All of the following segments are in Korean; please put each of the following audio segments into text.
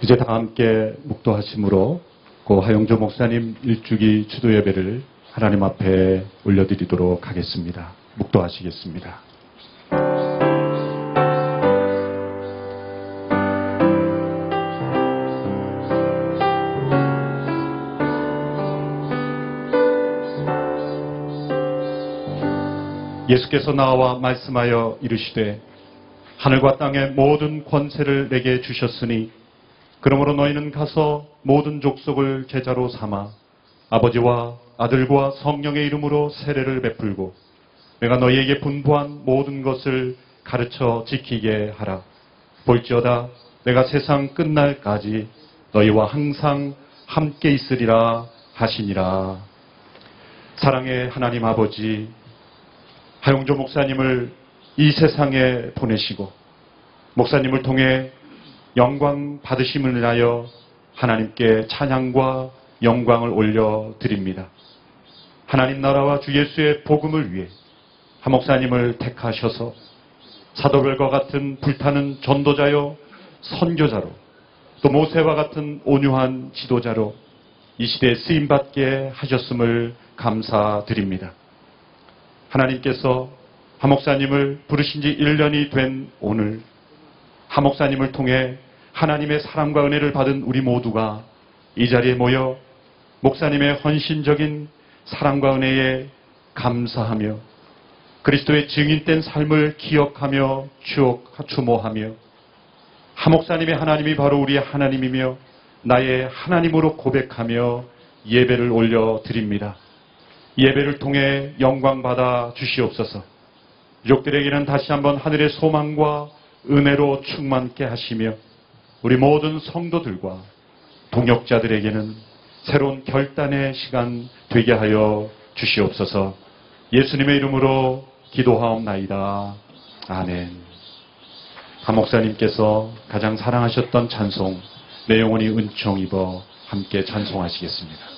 이제 다 함께 묵도하심으로 고 하용조 목사님 일주기 주도 예배를 하나님 앞에 올려드리도록 하겠습니다. 묵도하시겠습니다. 예수께서 나와 말씀하여 이르시되 하늘과 땅의 모든 권세를 내게 주셨으니 그러므로 너희는 가서 모든 족속을 제자로 삼아 아버지와 아들과 성령의 이름으로 세례를 베풀고 내가 너희에게 분부한 모든 것을 가르쳐 지키게 하라. 볼지어다 내가 세상 끝날까지 너희와 항상 함께 있으리라 하시니라. 사랑의 하나님 아버지, 하용조 목사님을 이 세상에 보내시고 목사님을 통해 영광 받으심을 위하여 하나님께 찬양과 영광을 올려드립니다. 하나님 나라와 주 예수의 복음을 위해 하 목사님을 택하셔서 사도들과 같은 불타는 전도자요 선교자로 또 모세와 같은 온유한 지도자로 이 시대에 쓰임받게 하셨음을 감사드립니다. 하나님께서 하 목사님을 부르신 지 1년이 된 오늘 하 목사님을 통해 하나님의 사랑과 은혜를 받은 우리 모두가 이 자리에 모여 목사님의 헌신적인 사랑과 은혜에 감사하며 그리스도의 증인된 삶을 기억하며 추모하며 하 목사님의 하나님이 바로 우리의 하나님이며 나의 하나님으로 고백하며 예배를 올려드립니다. 예배를 통해 영광 받아 주시옵소서. 유족들에게는 다시 한번 하늘의 소망과 은혜로 충만케 하시며 우리 모든 성도들과 동역자들에게는 새로운 결단의 시간 되게 하여 주시옵소서. 예수님의 이름으로 기도하옵나이다. 아멘. 하 목사님께서 가장 사랑하셨던 찬송 내 영혼이 은총 입어 함께 찬송하시겠습니다.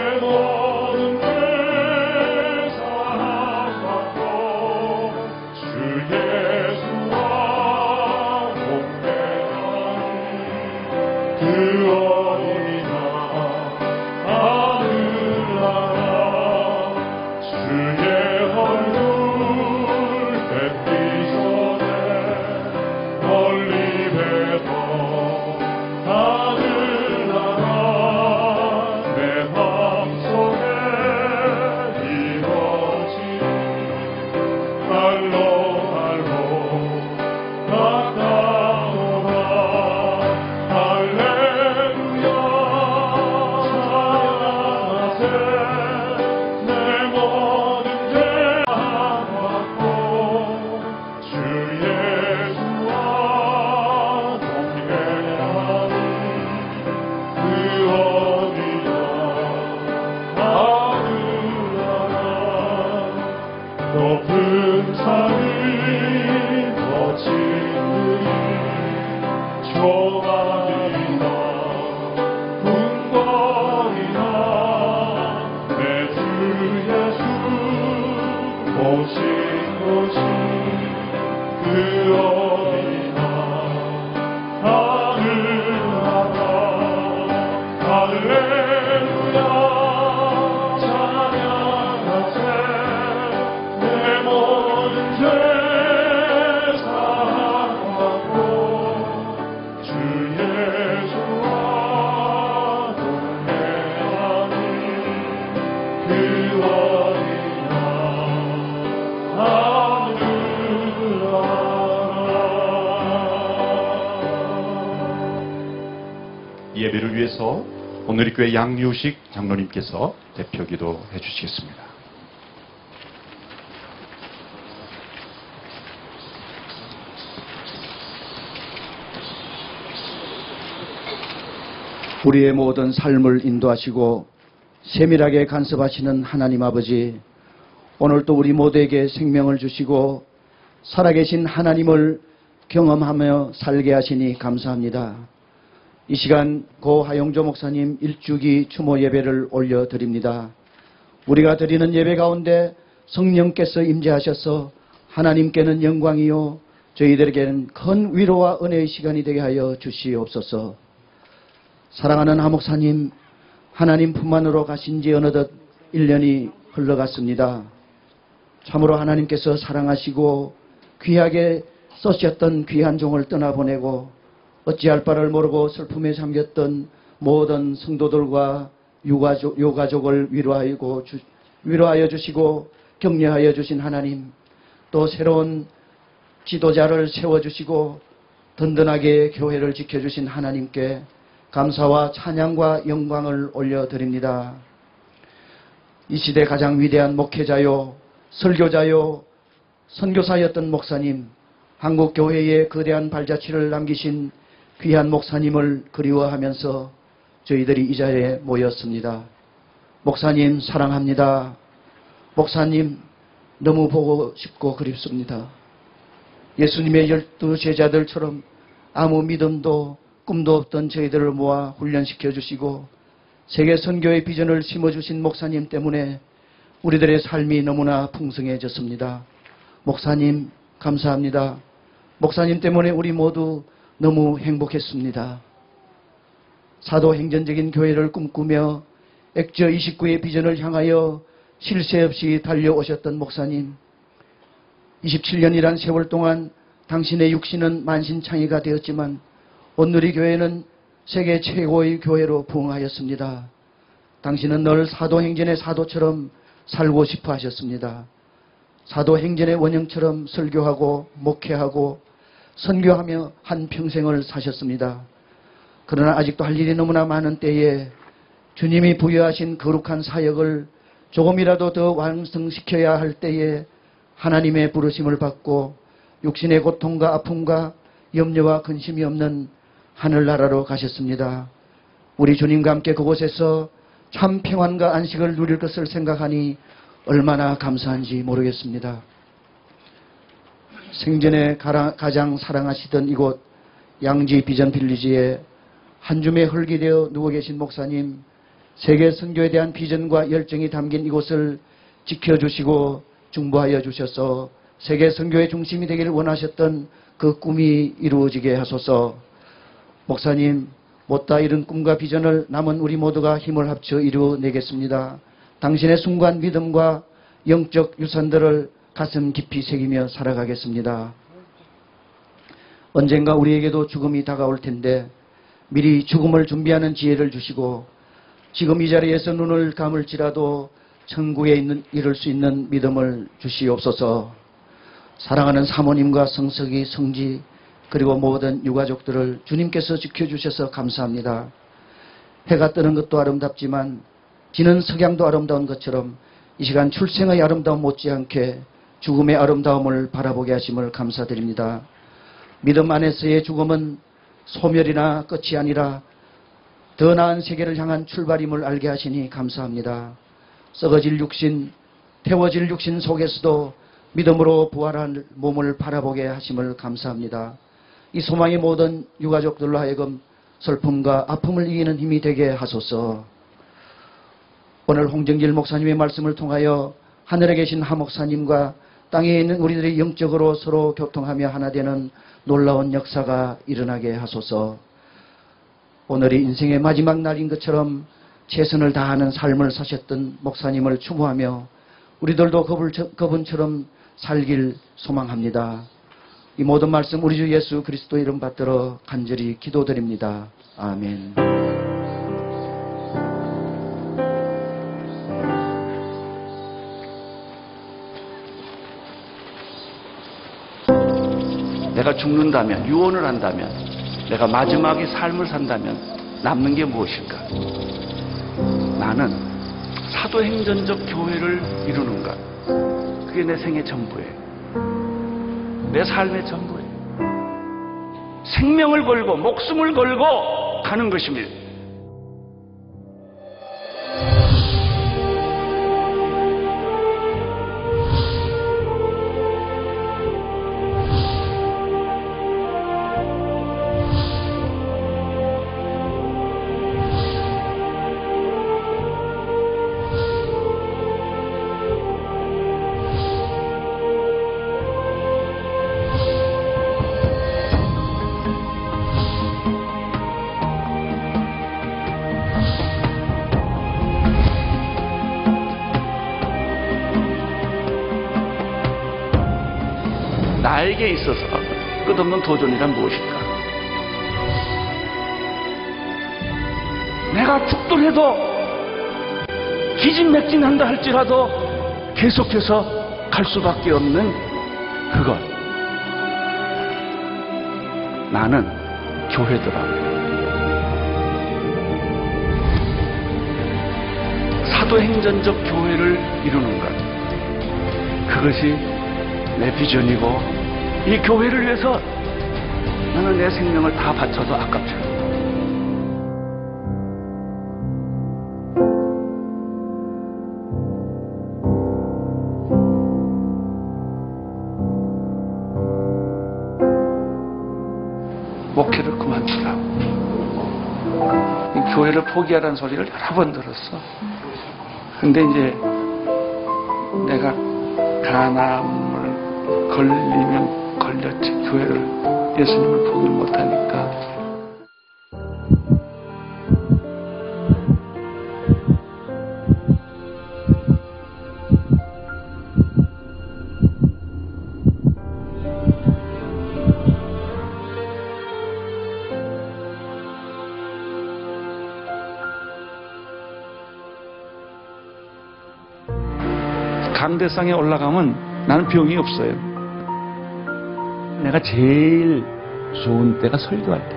모든 죄 높은 산이 거친 들이 조각이나 궁궐이나 내 주 예수 오신 곳이 그 어디나 하늘나라 할렐루야 찬양하세 내 모든 죄 사함받고 주 예수와 동행하니 그 어디나 예배를 위해서 오늘 교회 양유식 장로님께서 대표 기도해 주시겠습니다. 우리의 모든 삶을 인도하시고 세밀하게 간섭하시는 하나님 아버지, 오늘도 우리 모두에게 생명을 주시고 살아계신 하나님을 경험하며 살게 하시니 감사합니다. 이 시간 고 하용조 목사님 일주기 추모 예배를 올려드립니다. 우리가 드리는 예배 가운데 성령께서 임재하셔서 하나님께는 영광이요 저희들에게는 큰 위로와 은혜의 시간이 되게 하여 주시옵소서. 사랑하는 하 목사님, 하나님 품안으로 가신 지 어느덧 1년이 흘러갔습니다. 참으로 하나님께서 사랑하시고 귀하게 쓰셨던 귀한 종을 떠나보내고 어찌할 바를 모르고 슬픔에 잠겼던 모든 성도들과 유가족을 위로하여 주시고 격려하여 주신 하나님, 또 새로운 지도자를 세워주시고 든든하게 교회를 지켜주신 하나님께 감사와 찬양과 영광을 올려드립니다. 이 시대 가장 위대한 목회자요, 설교자요, 선교사였던 목사님, 한국교회에 거대한 발자취를 남기신 귀한 목사님을 그리워하면서 저희들이 이 자리에 모였습니다. 목사님 사랑합니다. 목사님 너무 보고 싶고 그립습니다. 예수님의 12 제자들처럼 아무 믿음도 꿈도 없던 저희들을 모아 훈련시켜 주시고 세계 선교의 비전을 심어주신 목사님 때문에 우리들의 삶이 너무나 풍성해졌습니다. 목사님 감사합니다. 목사님 때문에 우리 모두 너무 행복했습니다. 사도행전적인 교회를 꿈꾸며 액저 29의 비전을 향하여 쉴 새 없이 달려오셨던 목사님, 27년이란 세월 동안 당신의 육신은 만신창이가 되었지만 온누리 교회는 세계 최고의 교회로 부흥하였습니다. 당신은 늘 사도행전의 사도처럼 살고 싶어 하셨습니다. 사도행전의 원형처럼 설교하고 목회하고 선교하며 한 평생을 사셨습니다. 그러나 아직도 할 일이 너무나 많은 때에 주님이 부여하신 거룩한 사역을 조금이라도 더 완성시켜야 할 때에 하나님의 부르심을 받고 육신의 고통과 아픔과 염려와 근심이 없는 하늘나라로 가셨습니다. 우리 주님과 함께 그곳에서 참 평안과 안식을 누릴 것을 생각하니 얼마나 감사한지 모르겠습니다. 생전에 가장 사랑하시던 이곳 양지 비전 빌리지에 한 줌의 흙이 되어 누워 계신 목사님, 세계 선교에 대한 비전과 열정이 담긴 이곳을 지켜주시고 중보하여 주셔서 세계 선교의 중심이 되기를 원하셨던 그 꿈이 이루어지게 하소서. 목사님, 못다 이룬 꿈과 비전을 남은 우리 모두가 힘을 합쳐 이루어내겠습니다. 당신의 숭고한 믿음과 영적 유산들을 가슴 깊이 새기며 살아가겠습니다. 언젠가 우리에게도 죽음이 다가올 텐데 미리 죽음을 준비하는 지혜를 주시고 지금 이 자리에서 눈을 감을지라도 천국에 이를 수 있는 믿음을 주시옵소서. 사랑하는 사모님과 성석이, 성지 그리고 모든 유가족들을 주님께서 지켜주셔서 감사합니다. 해가 뜨는 것도 아름답지만 지는 석양도 아름다운 것처럼 이 시간 출생의 아름다움 못지않게 죽음의 아름다움을 바라보게 하심을 감사드립니다. 믿음 안에서의 죽음은 소멸이나 끝이 아니라 더 나은 세계를 향한 출발임을 알게 하시니 감사합니다. 썩어질 육신, 태워질 육신 속에서도 믿음으로 부활한 몸을 바라보게 하심을 감사합니다. 이 소망의 모든 유가족들로 하여금 슬픔과 아픔을 이기는 힘이 되게 하소서. 오늘 홍정길 목사님의 말씀을 통하여 하늘에 계신 하 목사님과 땅에 있는 우리들이 영적으로 서로 교통하며 하나 되는 놀라운 역사가 일어나게 하소서. 오늘이 인생의 마지막 날인 것처럼 최선을 다하는 삶을 사셨던 목사님을 추모하며 우리들도 그분처럼 살길 소망합니다. 이 모든 말씀 우리 주 예수 그리스도 이름 받들어 간절히 기도드립니다. 아멘. 내가 죽는다면, 유언을 한다면, 내가 마지막에 삶을 산다면 남는 게 무엇일까? 나는 사도행전적 교회를 이루는 것. 그게 내 생의 전부예요. 내 삶의 전부예요. 생명을 걸고 목숨을 걸고 가는 것입니다. 나에게 있어서 끝없는 도전이란 무엇일까? 내가 죽더라도 기진맥진한다 할지라도 계속해서 갈 수밖에 없는 그것. 나는 교회더라. 사도행전적 교회를 이루는 것. 그것이 내 비전이고 이 교회를 위해서 나는 내 생명을 다 바쳐도 아깝지 않아. 목회를 그만두라고. 이 교회를 포기하라는 소리를 여러 번 들었어. 근데 이제 내가 간암을 걸리면 걸렸지. 교회를, 예수님을 포기 못하니까. 강대상에 올라가면 나는 병이 없어요. 내가 제일 좋은 때가 설교할 때.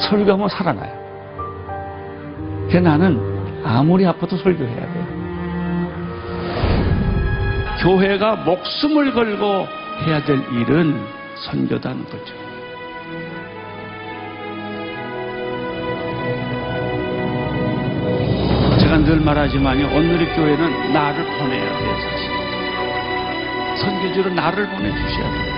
설교하면 살아나요. 그래서 나는 아무리 아파도 설교해야 돼요. 교회가 목숨을 걸고 해야 될 일은 선교다는 거죠. 제가 늘 말하지만요, 오늘의 교회는 나를 보내야 돼요, 사실. 선교지로 나를 보내주셔야 돼요.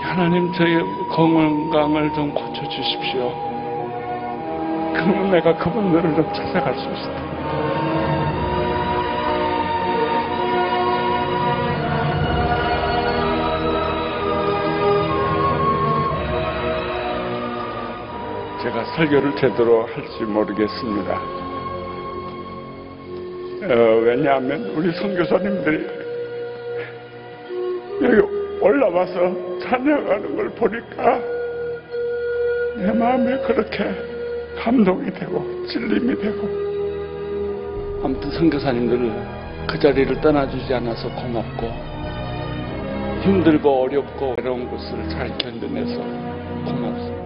하나님, 저의 건강을 좀 고쳐주십시오. 그러면 내가 그분들을 좀 찾아갈 수 있어요. 제가 설교를 제대로 할지 모르겠습니다. 왜냐하면 우리 선교사님들이 여기 올라와서 찬양하는 걸 보니까 내 마음에 그렇게 감동이 되고 찔림이 되고, 아무튼 선교사님들 그 자리를 떠나주지 않아서 고맙고, 힘들고 어렵고 어려운 것을 잘 견뎌내서 고맙습니다.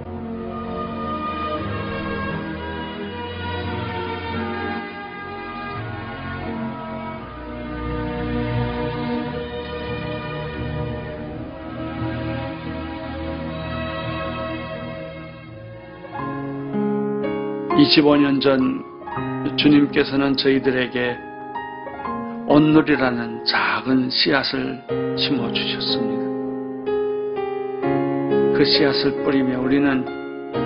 25년 전 주님께서는 저희들에게 온누리라는 작은 씨앗을 심어주셨습니다. 그 씨앗을 뿌리며 우리는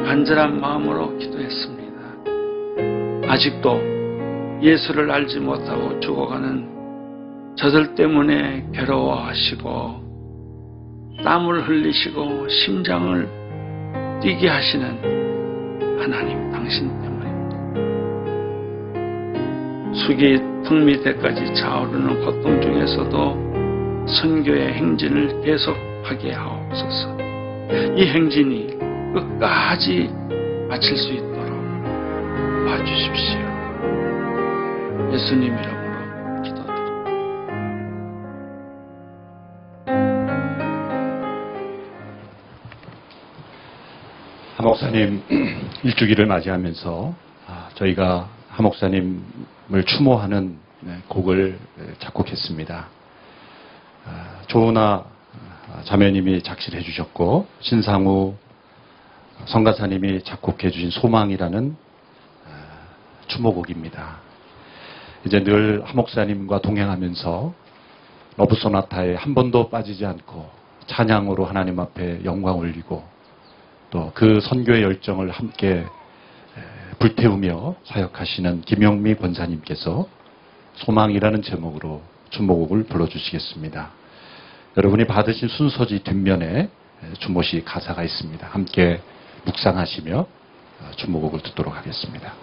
간절한 마음으로 기도했습니다. 아직도 예수를 알지 못하고 죽어가는 저들 때문에 괴로워하시고 땀을 흘리시고 심장을 뛰게 하시는 하나님 당신 때문입니다. 수기 턱 밑에까지 차오르는 고통 중에서도 선교의 행진을 계속하게 하옵소서. 이 행진이 끝까지 마칠 수 있도록 봐주십시오. 예수님 이름으로 기도드립니다. 하 목사님 일주기를 맞이하면서 저희가 하 목사님을 추모하는 곡을 작곡했습니다. 조은아 자매님이 작실해 주셨고 신상우 성가사님이 작곡해 주신 소망이라는 추모곡입니다. 이제 늘 하 목사님과 동행하면서 러브소나타에 한 번도 빠지지 않고 찬양으로 하나님 앞에 영광 올리고 또 그 선교의 열정을 함께 불태우며 사역하시는 김영미 권사님께서 소망이라는 제목으로 추모곡을 불러주시겠습니다. 여러분이 받으신 순서지 뒷면에 추모시 가사가 있습니다. 함께 묵상하시며 추모곡을 듣도록 하겠습니다.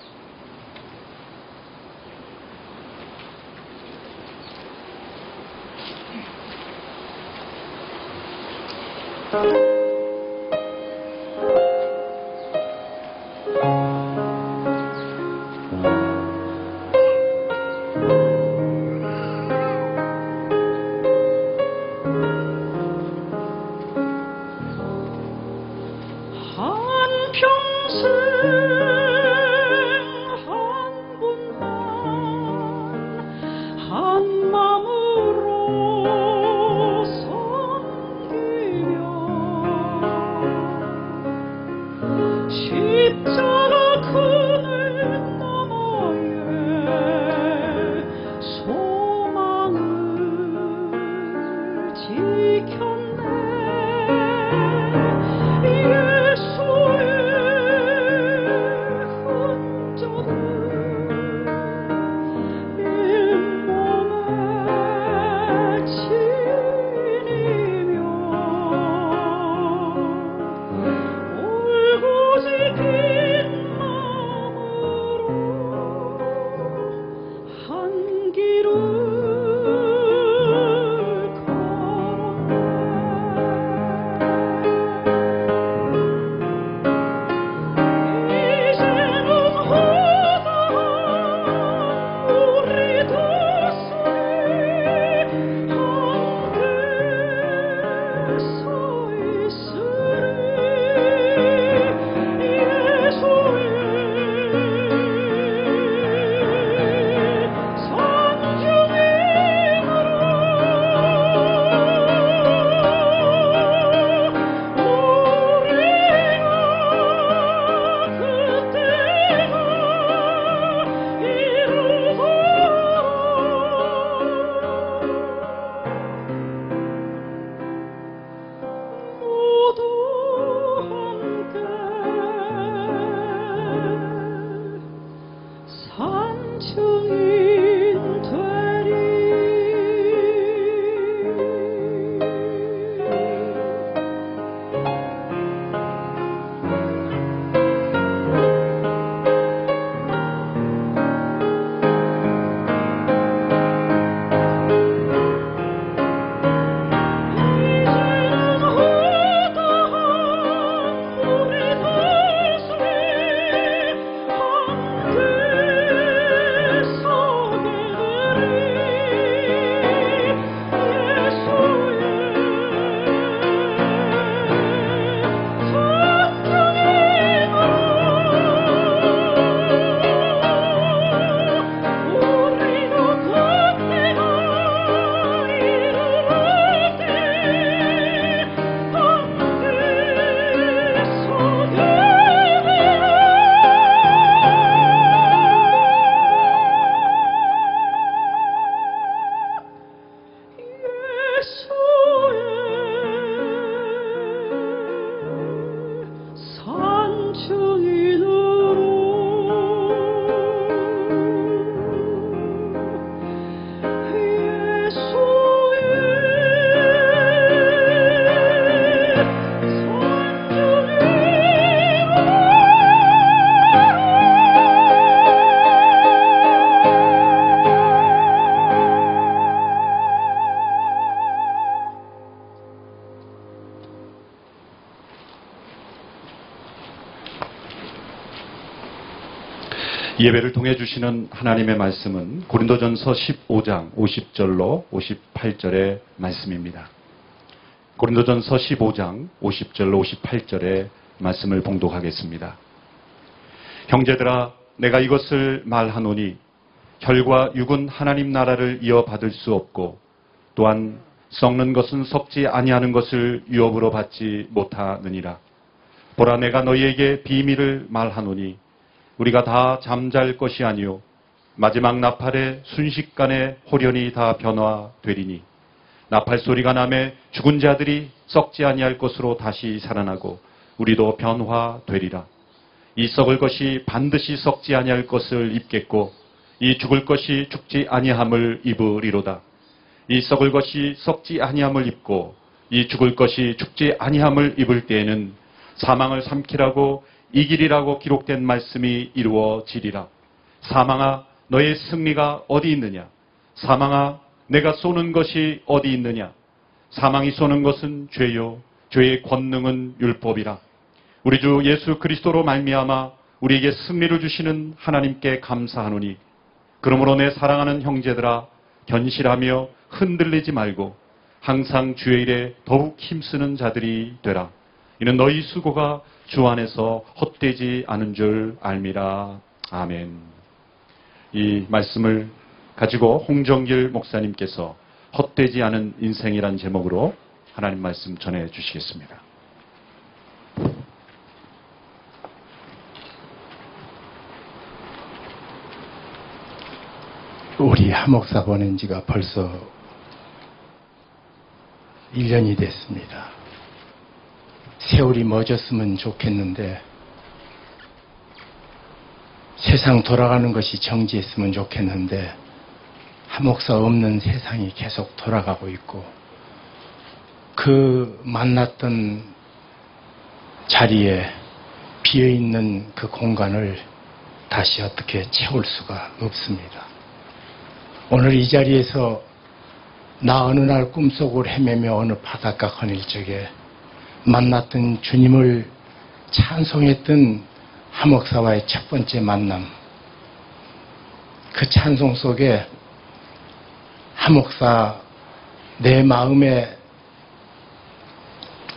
예배를 통해 주시는 하나님의 말씀은 고린도전서 15장 50절로 58절의 말씀입니다. 고린도전서 15장 50절로 58절의 말씀을 봉독하겠습니다. 형제들아, 내가 이것을 말하노니 혈과 육은 하나님 나라를 이어받을 수 없고 또한 썩는 것은 썩지 아니하는 것을 유업으로 받지 못하느니라. 보라, 내가 너희에게 비밀을 말하노니 우리가 다 잠잘 것이 아니요 마지막 나팔의 순식간에 홀연히 다 변화되리니 나팔 소리가 나매 죽은 자들이 썩지 아니할 것으로 다시 살아나고 우리도 변화되리라. 이 썩을 것이 반드시 썩지 아니할 것을 입겠고 이 죽을 것이 죽지 아니함을 입으리로다. 이 썩을 것이 썩지 아니함을 입고 이 죽을 것이 죽지 아니함을 입을 때에는 사망을 삼키라고 이기리라고 기록된 말씀이 이루어지리라. 사망아, 너의 승리가 어디 있느냐? 사망아, 내가 쏘는 것이 어디 있느냐? 사망이 쏘는 것은 죄요, 죄의 권능은 율법이라. 우리 주 예수 그리스도로 말미암아 우리에게 승리를 주시는 하나님께 감사하노니 그러므로 내 사랑하는 형제들아, 견실하며 흔들리지 말고 항상 주의 일에 더욱 힘쓰는 자들이 되라. 이는 너희 수고가 주 안에서 헛되지 않은 줄 알미라. 아멘. 이 말씀을 가지고 홍정길 목사님께서 헛되지 않은 인생이란 제목으로 하나님 말씀 전해 주시겠습니다. 우리 하목사 보낸 지가 벌써 1년이 됐습니다. 세월이 멎었으면 좋겠는데 세상 돌아가는 것이 정지했으면 좋겠는데 하목사 없는 세상이 계속 돌아가고 있고 그 만났던 자리에 비어있는 그 공간을 다시 어떻게 채울 수가 없습니다. 오늘 이 자리에서 나 어느 날 꿈속을 헤매며 어느 바닷가 거닐 적에 만났던 주님을 찬송했던 하목사와의 첫 번째 만남, 그 찬송 속에 하목사 내 마음의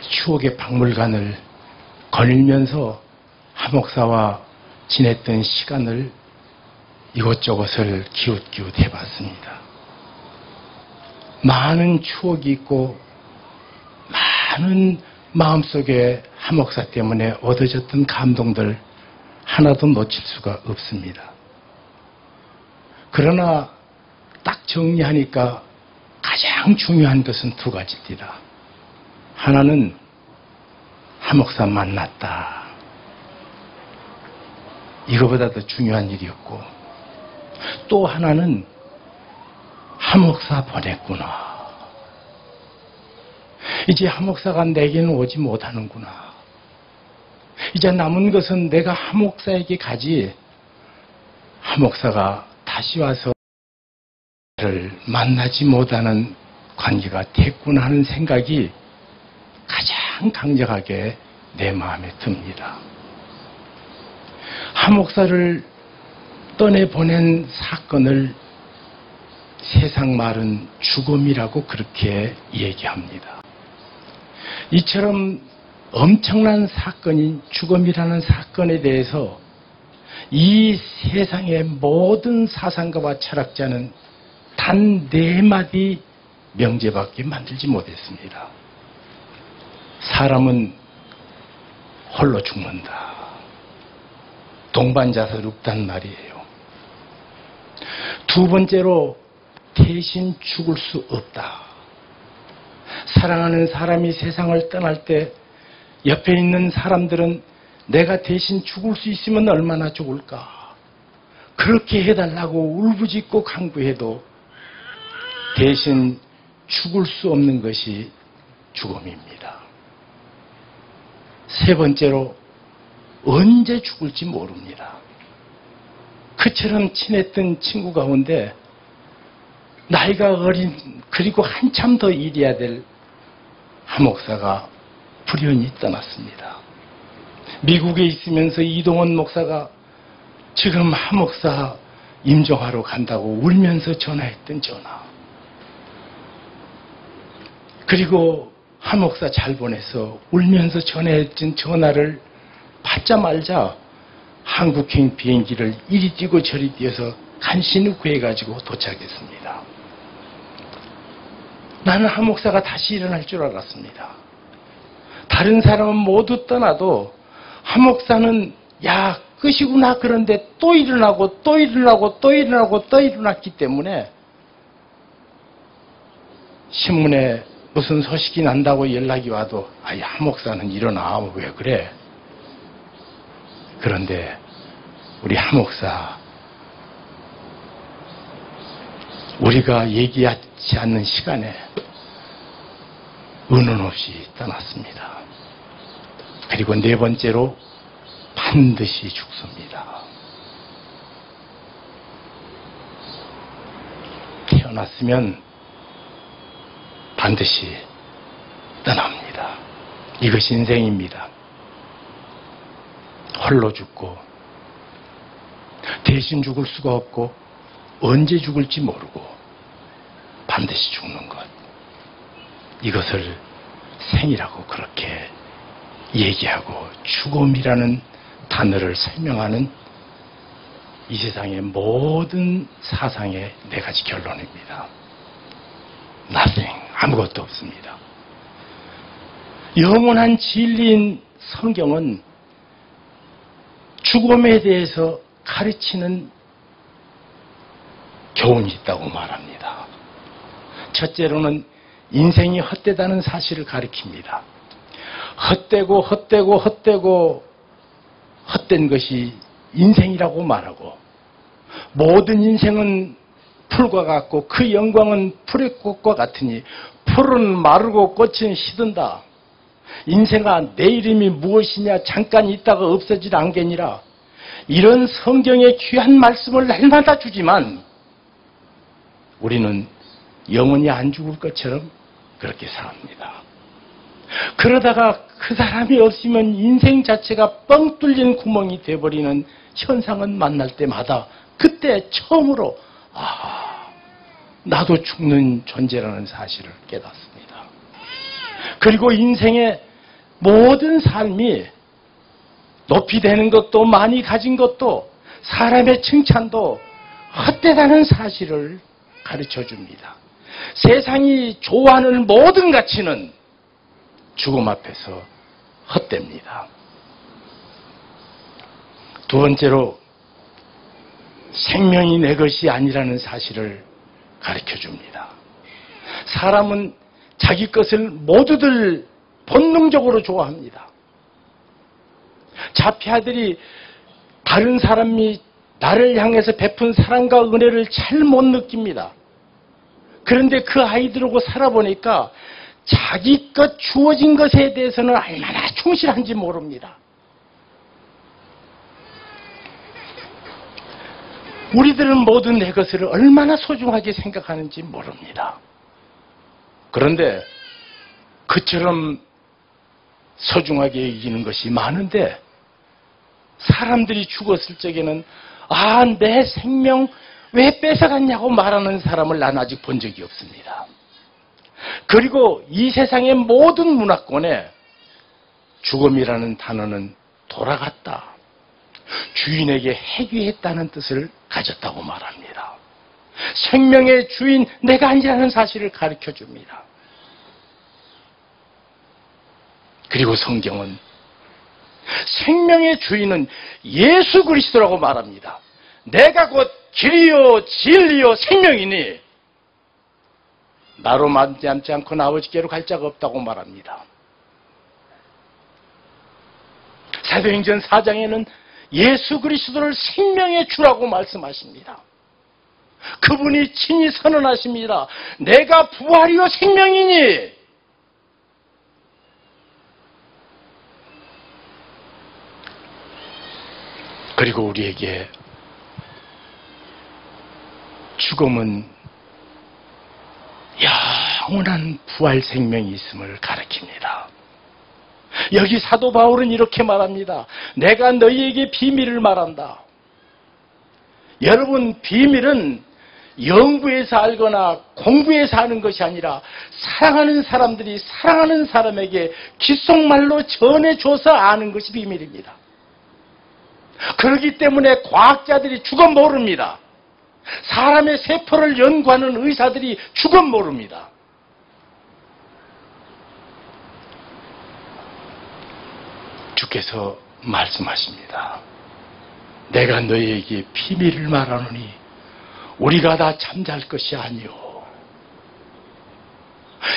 추억의 박물관을 거닐면서 하목사와 지냈던 시간을 이곳저곳을 기웃기웃 해봤습니다. 많은 추억이 있고 많은 마음속에 하목사 때문에 얻어졌던 감동들 하나도 놓칠 수가 없습니다. 그러나 딱 정리하니까 가장 중요한 것은 두 가지입니다. 하나는 하목사 만났다. 이거보다 더 중요한 일이었고, 또 하나는 하목사 보냈구나. 이제 하목사가 내게는 오지 못하는구나. 이제 남은 것은 내가 하목사에게 가지, 하목사가 다시 와서 나를 만나지 못하는 관계가 됐구나 하는 생각이 가장 강력하게 내 마음에 듭니다. 하목사를 떠내보낸 사건을 세상 말은 죽음이라고 그렇게 얘기합니다. 이처럼 엄청난 사건인 죽음이라는 사건에 대해서 이 세상의 모든 사상가와 철학자는 단 4마디 명제밖에 만들지 못했습니다. 사람은 홀로 죽는다. 동반자설 없단 말이에요. 두 번째로 대신 죽을 수 없다. 사랑하는 사람이 세상을 떠날 때 옆에 있는 사람들은 내가 대신 죽을 수 있으면 얼마나 좋을까. 그렇게 해달라고 울부짖고 강구해도 대신 죽을 수 없는 것이 죽음입니다. 세 번째로 언제 죽을지 모릅니다. 그처럼 친했던 친구 가운데 나이가 어린, 그리고 한참 더 일해야 될 하목사가 불현이 떠났습니다. 미국에 있으면서 이동원 목사가 지금 한 목사 임종하러 간다고 울면서 전화했던 전화. 그리고 한 목사 잘 보내서 울면서 전화했던 전화를 받자마자 한국행 비행기를 이리 뛰고 저리 뛰어서 간신히 구해가지고 도착했습니다. 나는 한 목사가 다시 일어날 줄 알았습니다. 다른 사람은 모두 떠나도 한 목사는 야 끝이구나 그런데 또 일어나고 또 일어나고 또 일어나고 또 일어났기 때문에 신문에 무슨 소식이 난다고 연락이 와도 아이 한 목사는 일어나 왜 그래? 그런데 우리 한 목사 우리가 얘기하지 않는 시간에 은원 없이 떠났습니다. 그리고 네 번째로 반드시 죽습니다. 태어났으면 반드시 떠납니다. 이것이 인생입니다. 홀로 죽고 대신 죽을 수가 없고 언제 죽을지 모르고 반드시 죽는 것. 이것을 생이라고 그렇게 얘기하고 죽음이라는 단어를 설명하는 이 세상의 모든 사상의 네 가지 결론입니다. Nothing. 아무것도 없습니다. 영원한 진리인 성경은 죽음에 대해서 가르치는 교훈이 있다고 말합니다. 첫째로는 인생이 헛되다는 사실을 가리킵니다. 헛되고 헛된 것이 인생이라고 말하고 모든 인생은 풀과 같고 그 영광은 풀의 꽃과 같으니 풀은 마르고 꽃은 시든다. 인생아 내 이름이 무엇이냐 잠깐 있다가 없어질 안개니라. 이런 성경의 귀한 말씀을 날마다 주지만 우리는 영원히 안 죽을 것처럼 그렇게 삽니다. 그러다가 그 사람이 없으면 인생 자체가 뻥 뚫린 구멍이 돼버리는 현상은 만날 때마다 그때 처음으로 나도 죽는 존재라는 사실을 깨닫습니다. 그리고 인생의 모든 삶이 높이 되는 것도 많이 가진 것도 사람의 칭찬도 헛되다는 사실을 가르쳐 줍니다. 세상이 좋아하는 모든 가치는 죽음 앞에서 헛됩니다. 두 번째로 생명이 내 것이 아니라는 사실을 가르쳐 줍니다. 사람은 자기 것을 모두들 본능적으로 좋아합니다. 자폐아들이 다른 사람이 나를 향해서 베푼 사랑과 은혜를 잘 못 느낍니다. 그런데 그 아이들하고 살아보니까 자기 것 주어진 것에 대해서는 얼마나 충실한지 모릅니다. 우리들은 모두 내 것을 얼마나 소중하게 생각하는지 모릅니다. 그런데 그처럼 소중하게 여기는 것이 많은데 사람들이 죽었을 적에는 내 생명 왜 뺏어갔냐고 말하는 사람을 난 아직 본 적이 없습니다. 그리고 이 세상의 모든 문화권에 죽음이라는 단어는 돌아갔다. 주인에게 해귀했다는 뜻을 가졌다고 말합니다. 생명의 주인 내가 아니라는 사실을 가르쳐 줍니다. 그리고 성경은 생명의 주인은 예수 그리스도라고 말합니다. 내가 곧 길이요 진리요 생명이니 나로 말미암지 않고는 아버지께로 갈 자가 없다고 말합니다. 사도행전 4장에는 예수 그리스도를 생명의 주라고 말씀하십니다. 그분이 친히 선언하십니다. 내가 부활이요 생명이니 그리고 우리에게 죽음은 영원한 부활 생명이 있음을 가르칩니다. 여기 사도 바울은 이렇게 말합니다. 내가 너희에게 비밀을 말한다. 여러분, 비밀은 연구해서 알거나 공부해서 하는 것이 아니라 사랑하는 사람들이 사랑하는 사람에게 귓속말로 전해줘서 아는 것이 비밀입니다. 그렇기 때문에 과학자들이 죽은 모릅니다. 사람의 세포를 연구하는 의사들이 죽은 모릅니다. 주께서 말씀하십니다. 내가 너희에게 비밀을 말하노니 우리가 다 잠잘 것이 아니오.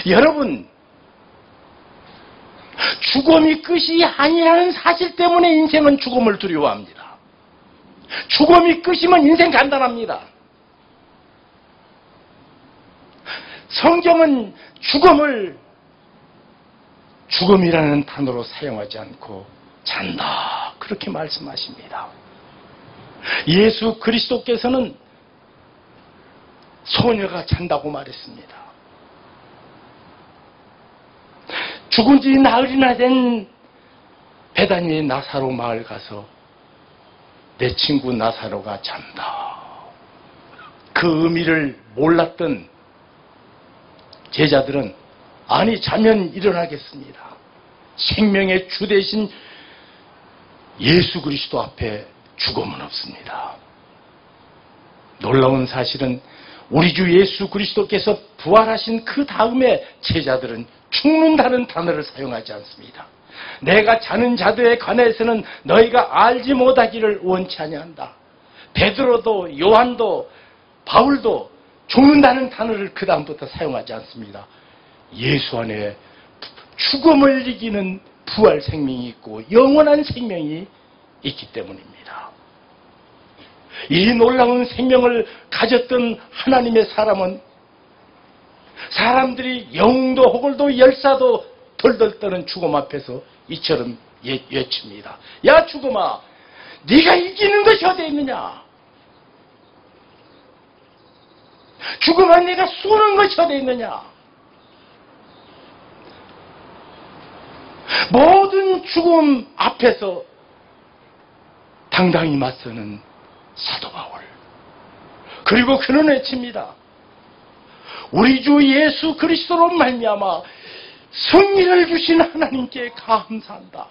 여러분, 죽음이 끝이 아니라는 사실 때문에 인생은 죽음을 두려워합니다. 죽음이 끝이면 인생 간단합니다. 성경은 죽음을 죽음이라는 단어로 사용하지 않고 잔다, 그렇게 말씀하십니다. 예수 그리스도께서는 소녀가 잔다고 말했습니다. 죽은 지 나흘이나 된 베다니의 나사로 마을 가서 내 친구 나사로가 잔다, 그 의미를 몰랐던 제자들은 아니 자면 일어나겠습니다. 생명의 주 대신 예수 그리스도 앞에 죽음은 없습니다. 놀라운 사실은 우리 주 예수 그리스도께서 부활하신 그 다음에 제자들은 죽는다는 단어를 사용하지 않습니다. 내가 자는 자들에 관해서는 너희가 알지 못하기를 원치 아니한다. 베드로도 요한도 바울도 죽는다는 단어를 그 다음부터 사용하지 않습니다. 예수 안에 죽음을 이기는 부활 생명이 있고 영원한 생명이 있기 때문입니다. 이 놀라운 생명을 가졌던 하나님의 사람은 사람들이 영웅도 호걸도 열사도 덜덜 떠는 죽음 앞에서 이처럼 외칩니다. 야 죽음아, 네가 이기는 것이 어디 있느냐? 죽음아, 네가 쏘는 것이 어디 있느냐? 모든 죽음 앞에서 당당히 맞서는 사도 바울. 그리고 그는 외칩니다. 우리 주 예수 그리스도로 말미암아 승리를 주신 하나님께 감사한다.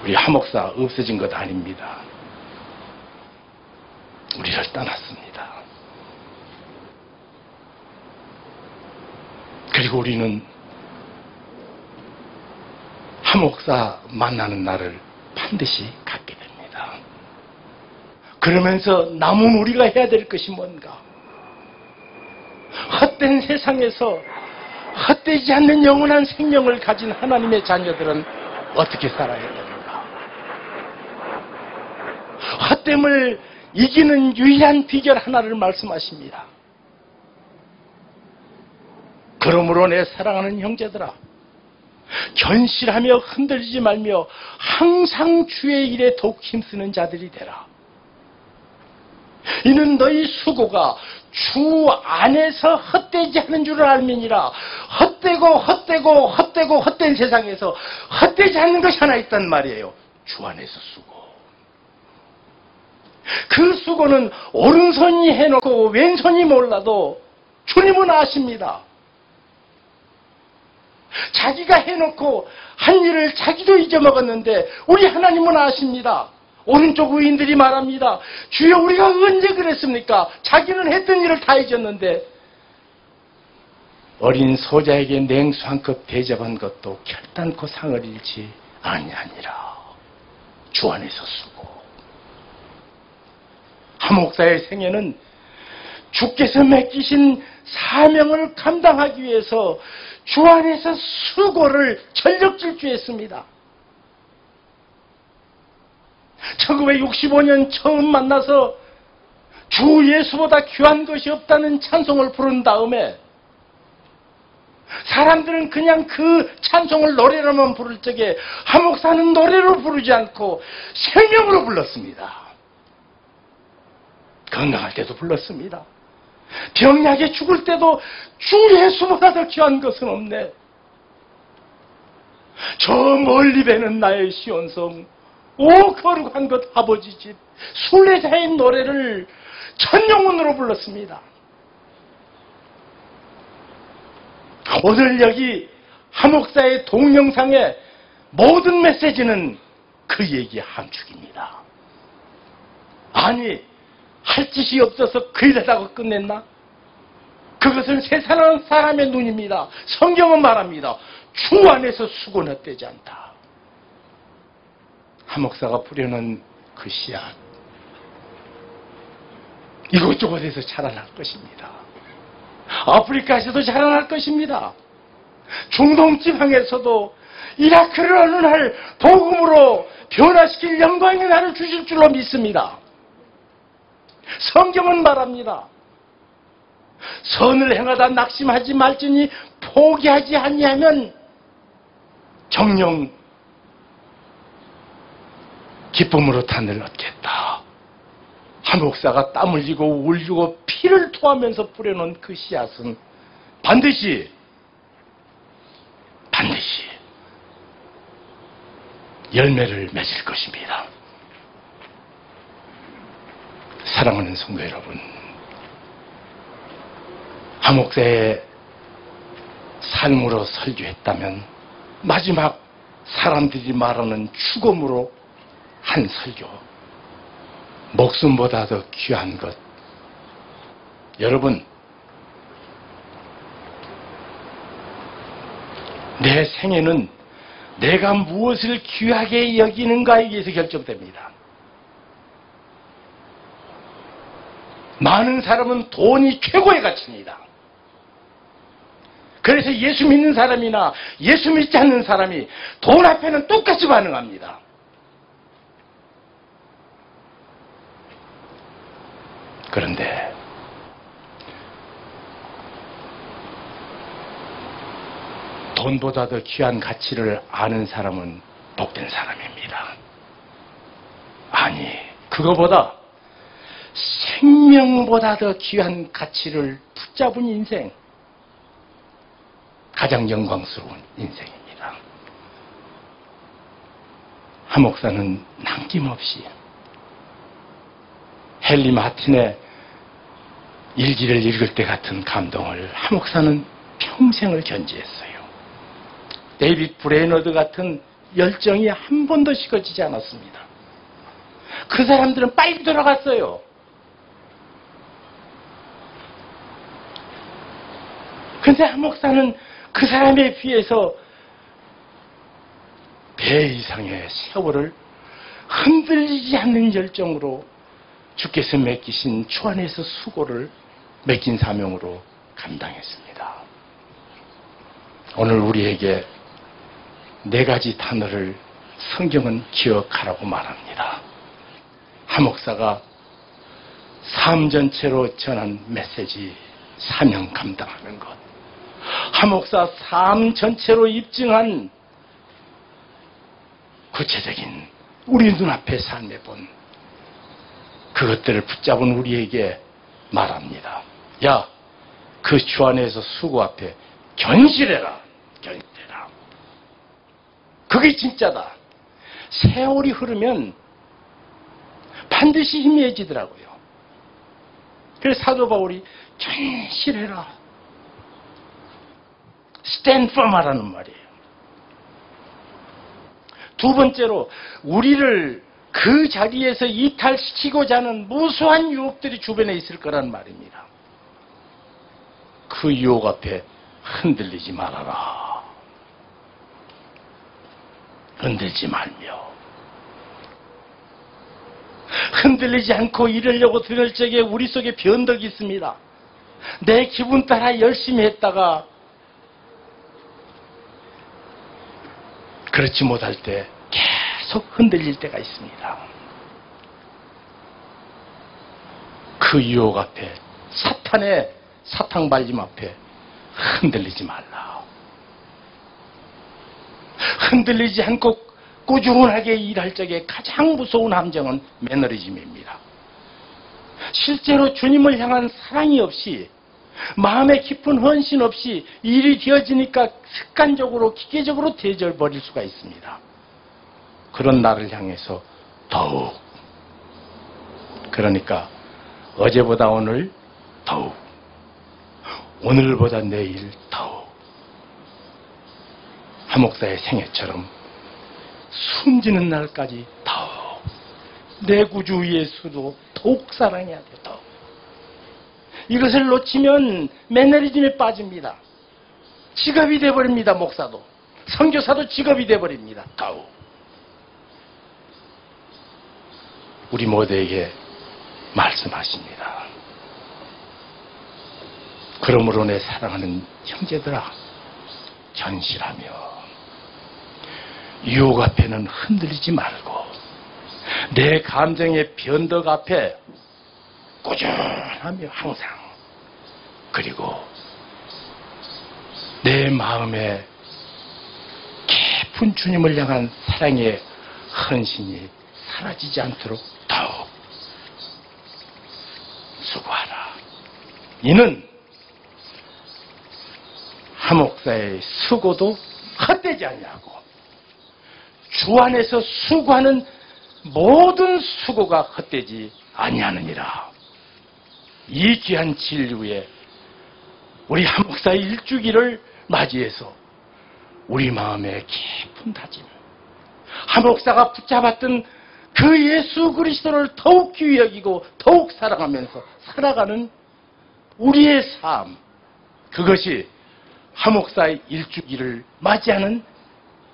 우리 하목사 없어진 것 아닙니다. 우리를 떠났습니다. 그리고 우리는 하목사 만나는 날을 반드시 갖게 됩니다. 그러면서 남은 우리가 해야 될 것이 뭔가? 헛된 세상에서 헛되지 않는 영원한 생명을 가진 하나님의 자녀들은 어떻게 살아야 됩니까? 헛됨을 이기는 유일한 비결 하나를 말씀하십니다. 그러므로 내 사랑하는 형제들아, 견실하며 흔들리지 말며 항상 주의 일에 더욱 힘쓰는 자들이 되라. 이는 너희 수고가 주 안에서 헛되지 않은 줄을 알미니라. 헛되고 헛된 세상에서 헛되지 않는 것이 하나 있단 말이에요. 주 안에서 수고. 그 수고는 오른손이 해놓고 왼손이 몰라도 주님은 아십니다. 자기가 해놓고 한 일을 자기도 잊어먹었는데 우리 하나님은 아십니다. 오른쪽 의인들이 말합니다. 주여, 우리가 언제 그랬습니까? 자기는 했던 일을 다 잊었는데 어린 소자에게 냉수 한 컵 대접한 것도 결단코 상을 잃지 아니하니라. 주 안에서 수고. 하목사의 생애는 주께서 맡기신 사명을 감당하기 위해서 주 안에서 수고를 전력 질주했습니다. 1965년 처음 만나서 주 예수보다 귀한 것이 없다는 찬송을 부른 다음에 사람들은 그냥 그 찬송을 노래로만 부를 적에 하목사는 노래로 부르지 않고 생명으로 불렀습니다. 건강할 때도 불렀습니다. 병약에 죽을 때도 주 예수보다 더 귀한 것은 없네. 저 멀리 배는 나의 시온성, 오 거룩한 것 아버지 집, 순례자의 노래를 천영혼으로 불렀습니다. 오늘 여기 하목사의 동영상의 모든 메시지는 그 얘기 함축입니다. 아니, 할 짓이 없어서 그이라다고 끝냈나? 그것은 세상은 사람의 눈입니다. 성경은 말합니다. 주 안에서 수고는 헛되지 않다. 하목사가 뿌려놓은 그 씨앗, 이곳저곳에서 자라날 것입니다. 아프리카에서도 자라날 것입니다. 중동 지방에서도 이라크를 어느 날 복음으로 변화시킬 영광의 날을 주실 줄로 믿습니다. 성경은 말합니다. 선을 행하다 낙심하지 말지니 포기하지 아니하면 정령 기쁨으로 단을 얻겠다. 한 목사가 땀 흘리고 울리고 피를 토하면서 뿌려놓은 그 씨앗은 반드시 열매를 맺을 것입니다. 사랑하는 성도 여러분, 한 목사의 삶으로 설교했다면 마지막 사람들이 말하는 죽음으로 한 설교, 목숨보다 더 귀한 것. 여러분, 내 생애는 내가 무엇을 귀하게 여기는가에 의해서 결정됩니다. 많은 사람은 돈이 최고의 가치입니다. 그래서 예수 믿는 사람이나 예수 믿지 않는 사람이 돈 앞에는 똑같이 반응합니다. 그런데 돈보다 더 귀한 가치를 아는 사람은 복된 사람입니다. 아니, 그거보다 생명보다 더 귀한 가치를 붙잡은 인생, 가장 영광스러운 인생입니다. 한 목사는 남김없이 헨리 마틴의 일기를 읽을 때 같은 감동을 한 목사는 평생을 견지했어요. 데이빗 브레이너드 같은 열정이 한 번도 식어지지 않았습니다. 그 사람들은 빨리 돌아갔어요. 그런데 한 목사는 그 사람에 비해서 배 이상의 세월을 흔들리지 않는 열정으로 주께서 맡기신 주 안에서 수고를 맡긴 사명으로 감당했습니다. 오늘 우리에게 4가지 단어를 성경은 기억하라고 말합니다. 한 목사가 삶 전체로 전한 메시지, 사명 감당하는 것. 한 목사 삶 전체로 입증한 구체적인 우리 눈앞의 삶에 본 그것들을 붙잡은 우리에게 말합니다. 야, 그 주 안에서 수고 앞에 견실해라. 견실해라. 그게 진짜다. 세월이 흐르면 반드시 희미해지더라고요. 그래서 사도 바울이 견실해라. stand firm 하라는 말이에요. 두 번째로, 우리를 그 자리에서 이탈시키고자 하는 무수한 유혹들이 주변에 있을 거란 말입니다. 그 유혹 앞에 흔들리지 말아라. 흔들지 말며, 흔들리지 않고 이러려고 들을 적에 우리 속에 변덕이 있습니다. 내 기분 따라 열심히 했다가 그렇지 못할 때 계속 흔들릴 때가 있습니다. 그 유혹 앞에, 사탄의 사탕발림 앞에 흔들리지 말라. 흔들리지 않고 꾸준하게 일할 적에 가장 무서운 함정은 매너리즘입니다. 실제로 주님을 향한 사랑이 없이 마음의 깊은 헌신 없이 일이 되어지니까 습관적으로 기계적으로 되어져 버릴 수가 있습니다. 그런 나를 향해서 더욱, 그러니까 어제보다 오늘 더욱, 오늘보다 내일 더욱, 한 목사의 생애처럼 숨지는 날까지 더욱, 내 구주 예수도 더욱 사랑해야 돼요. 더욱. 이것을 놓치면 매너리즘에 빠집니다. 직업이 돼버립니다. 목사도, 선교사도 직업이 돼버립니다. 더욱. 우리 모두에게 말씀하십니다. 그러므로 내 사랑하는 형제들아, 견실하며 유혹 앞에는 흔들리지 말고 내 감정의 변덕 앞에 꾸준하며 항상, 그리고 내 마음에 깊은 주님을 향한 사랑의 헌신이 사라지지 않도록 더욱 수고하라. 이는 한 목사의 수고도 헛되지 않냐고, 주 안에서 수고하는 모든 수고가 헛되지 아니하느니라. 이 귀한 진리에 우리 한 목사의 일주기를 맞이해서 우리 마음의 깊은 다짐, 한 목사가 붙잡았던 그 예수 그리스도를 더욱 귀히 여기고 더욱 사랑하면서 살아가는 우리의 삶, 그것이 한 목사의 일주기를 맞이하는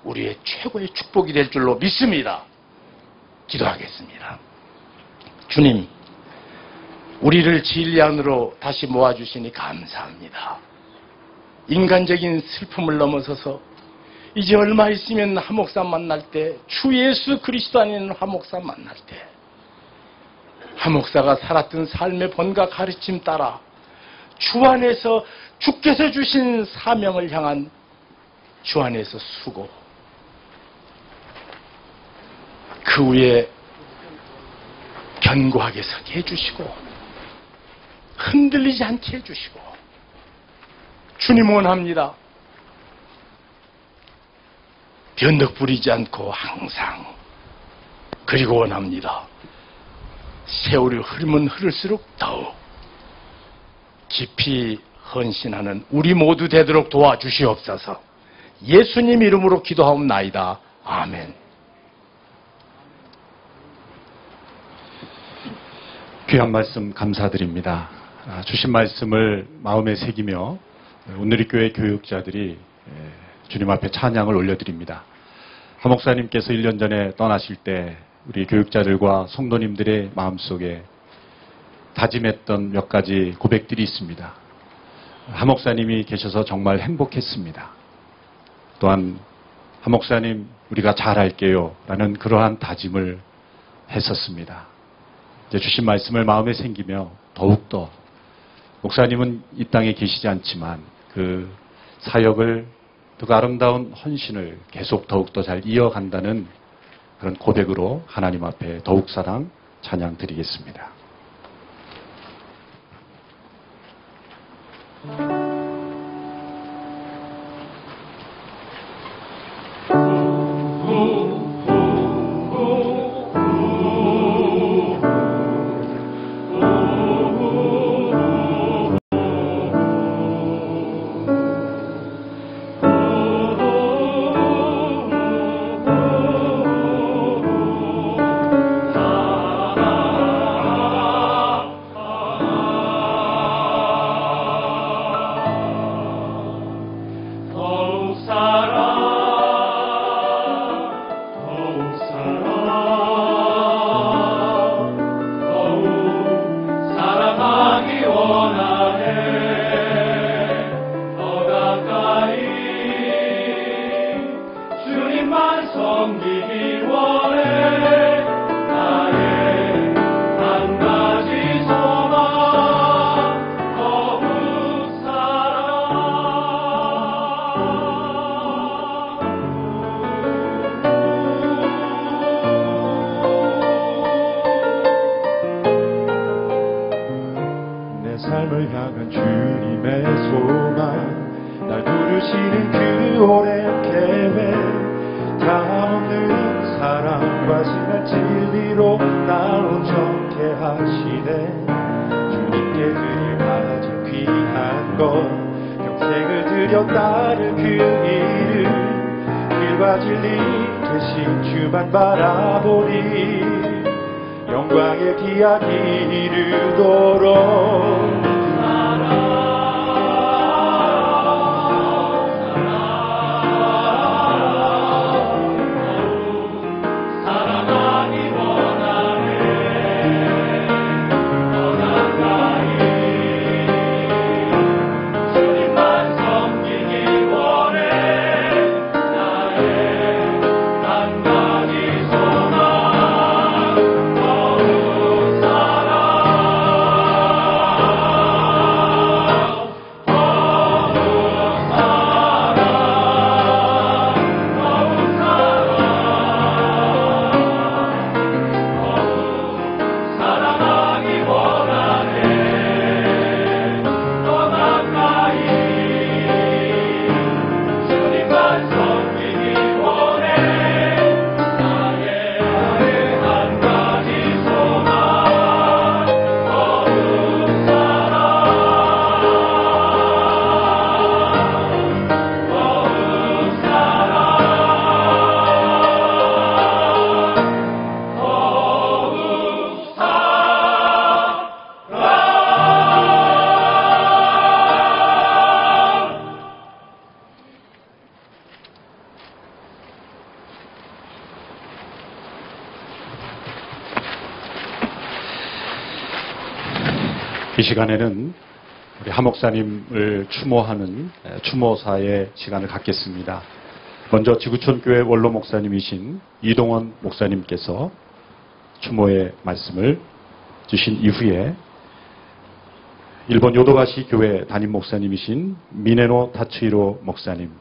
우리의 최고의 축복이 될 줄로 믿습니다. 기도하겠습니다. 주님, 우리를 진리 안으로 다시 모아주시니 감사합니다. 인간적인 슬픔을 넘어서서 이제 얼마 있으면 한 목사 만날 때, 주 예수 그리스도 아닌 한 목사 만날 때, 한 목사가 살았던 삶의 본과 가르침 따라 주 안에서 주께서 주신 사명을 향한 주 안에서 수고, 그 위에 견고하게 서게 해주시고 흔들리지 않게 해주시고, 주님 원합니다. 변덕 부리지 않고 항상, 그리고 원합니다. 세월이 흐르면 흐를수록 더욱 깊이 헌신하는 우리 모두 되도록 도와주시옵소서. 예수님 이름으로 기도하옵나이다. 아멘. 귀한 말씀 감사드립니다. 주신 말씀을 마음에 새기며 오늘의 교회 교육자들이 주님 앞에 찬양을 올려드립니다. 한 목사님께서 1년 전에 떠나실 때 우리 교육자들과 성도님들의 마음속에 다짐했던 몇 가지 고백들이 있습니다. 한 목사님이 계셔서 정말 행복했습니다. 또한 한 목사님 우리가 잘할게요 라는 그러한 다짐을 했었습니다. 이제 주신 말씀을 마음에 새기며 더욱더 목사님은 이 땅에 계시지 않지만 그 사역을, 그 아름다운 헌신을 계속 더욱더 잘 이어간다는 그런 고백으로 하나님 앞에 더욱 사랑 찬양 드리겠습니다. 내 삶을 향한 주님의 소망, 날 부르시는 그 오랜 계획, 다 없는 사랑과 진한 진리로 날 온전케 하시네. 주님께 드릴 가장 귀한 것, 평생을 들여 따를 그 이름, 길과 진리 되신 주만 바라보니 영광의 기약이 이르도록 이 시간에는 우리 하 목사님을 추모하는 추모사의 시간을 갖겠습니다. 먼저 지구촌교회 원로 목사님이신 이동원 목사님께서 추모의 말씀을 주신 이후에 일본 요도바시 교회 담임 목사님이신 미네노 타츠히로 목사님,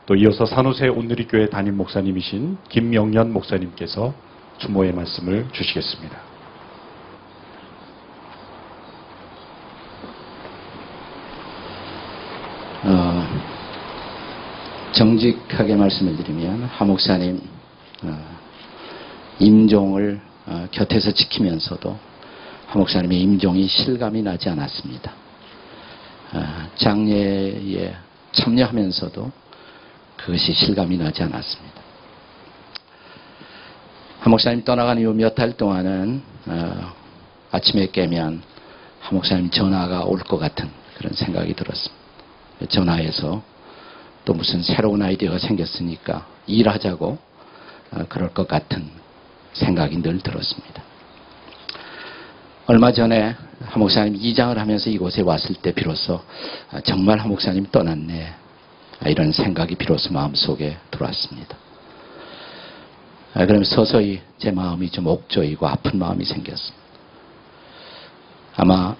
또 이어서 산호세 온누리 교회 담임 목사님이신 김명년 목사님께서 추모의 말씀을 주시겠습니다. 정직하게 말씀을 드리면 하 목사님 임종을 곁에서 지키면서도 하 목사님의 임종이 실감이 나지 않았습니다. 장례에 참여하면서도 그것이 실감이 나지 않았습니다. 하 목사님 떠나간 이후 몇 달 동안은 아침에 깨면 하 목사님 전화가 올 것 같은 그런 생각이 들었습니다. 전화해서 또 무슨 새로운 아이디어가 생겼으니까 일하자고 그럴 것 같은 생각이 늘 들었습니다. 얼마 전에 하 목사님 이장을 하면서 이곳에 왔을 때 비로소 정말 하 목사님 떠났네, 이런 생각이 비로소 마음속에 들어왔습니다. 그러면서 서서히 제 마음이 좀 옥조이고 아픈 마음이 생겼습니다. 아마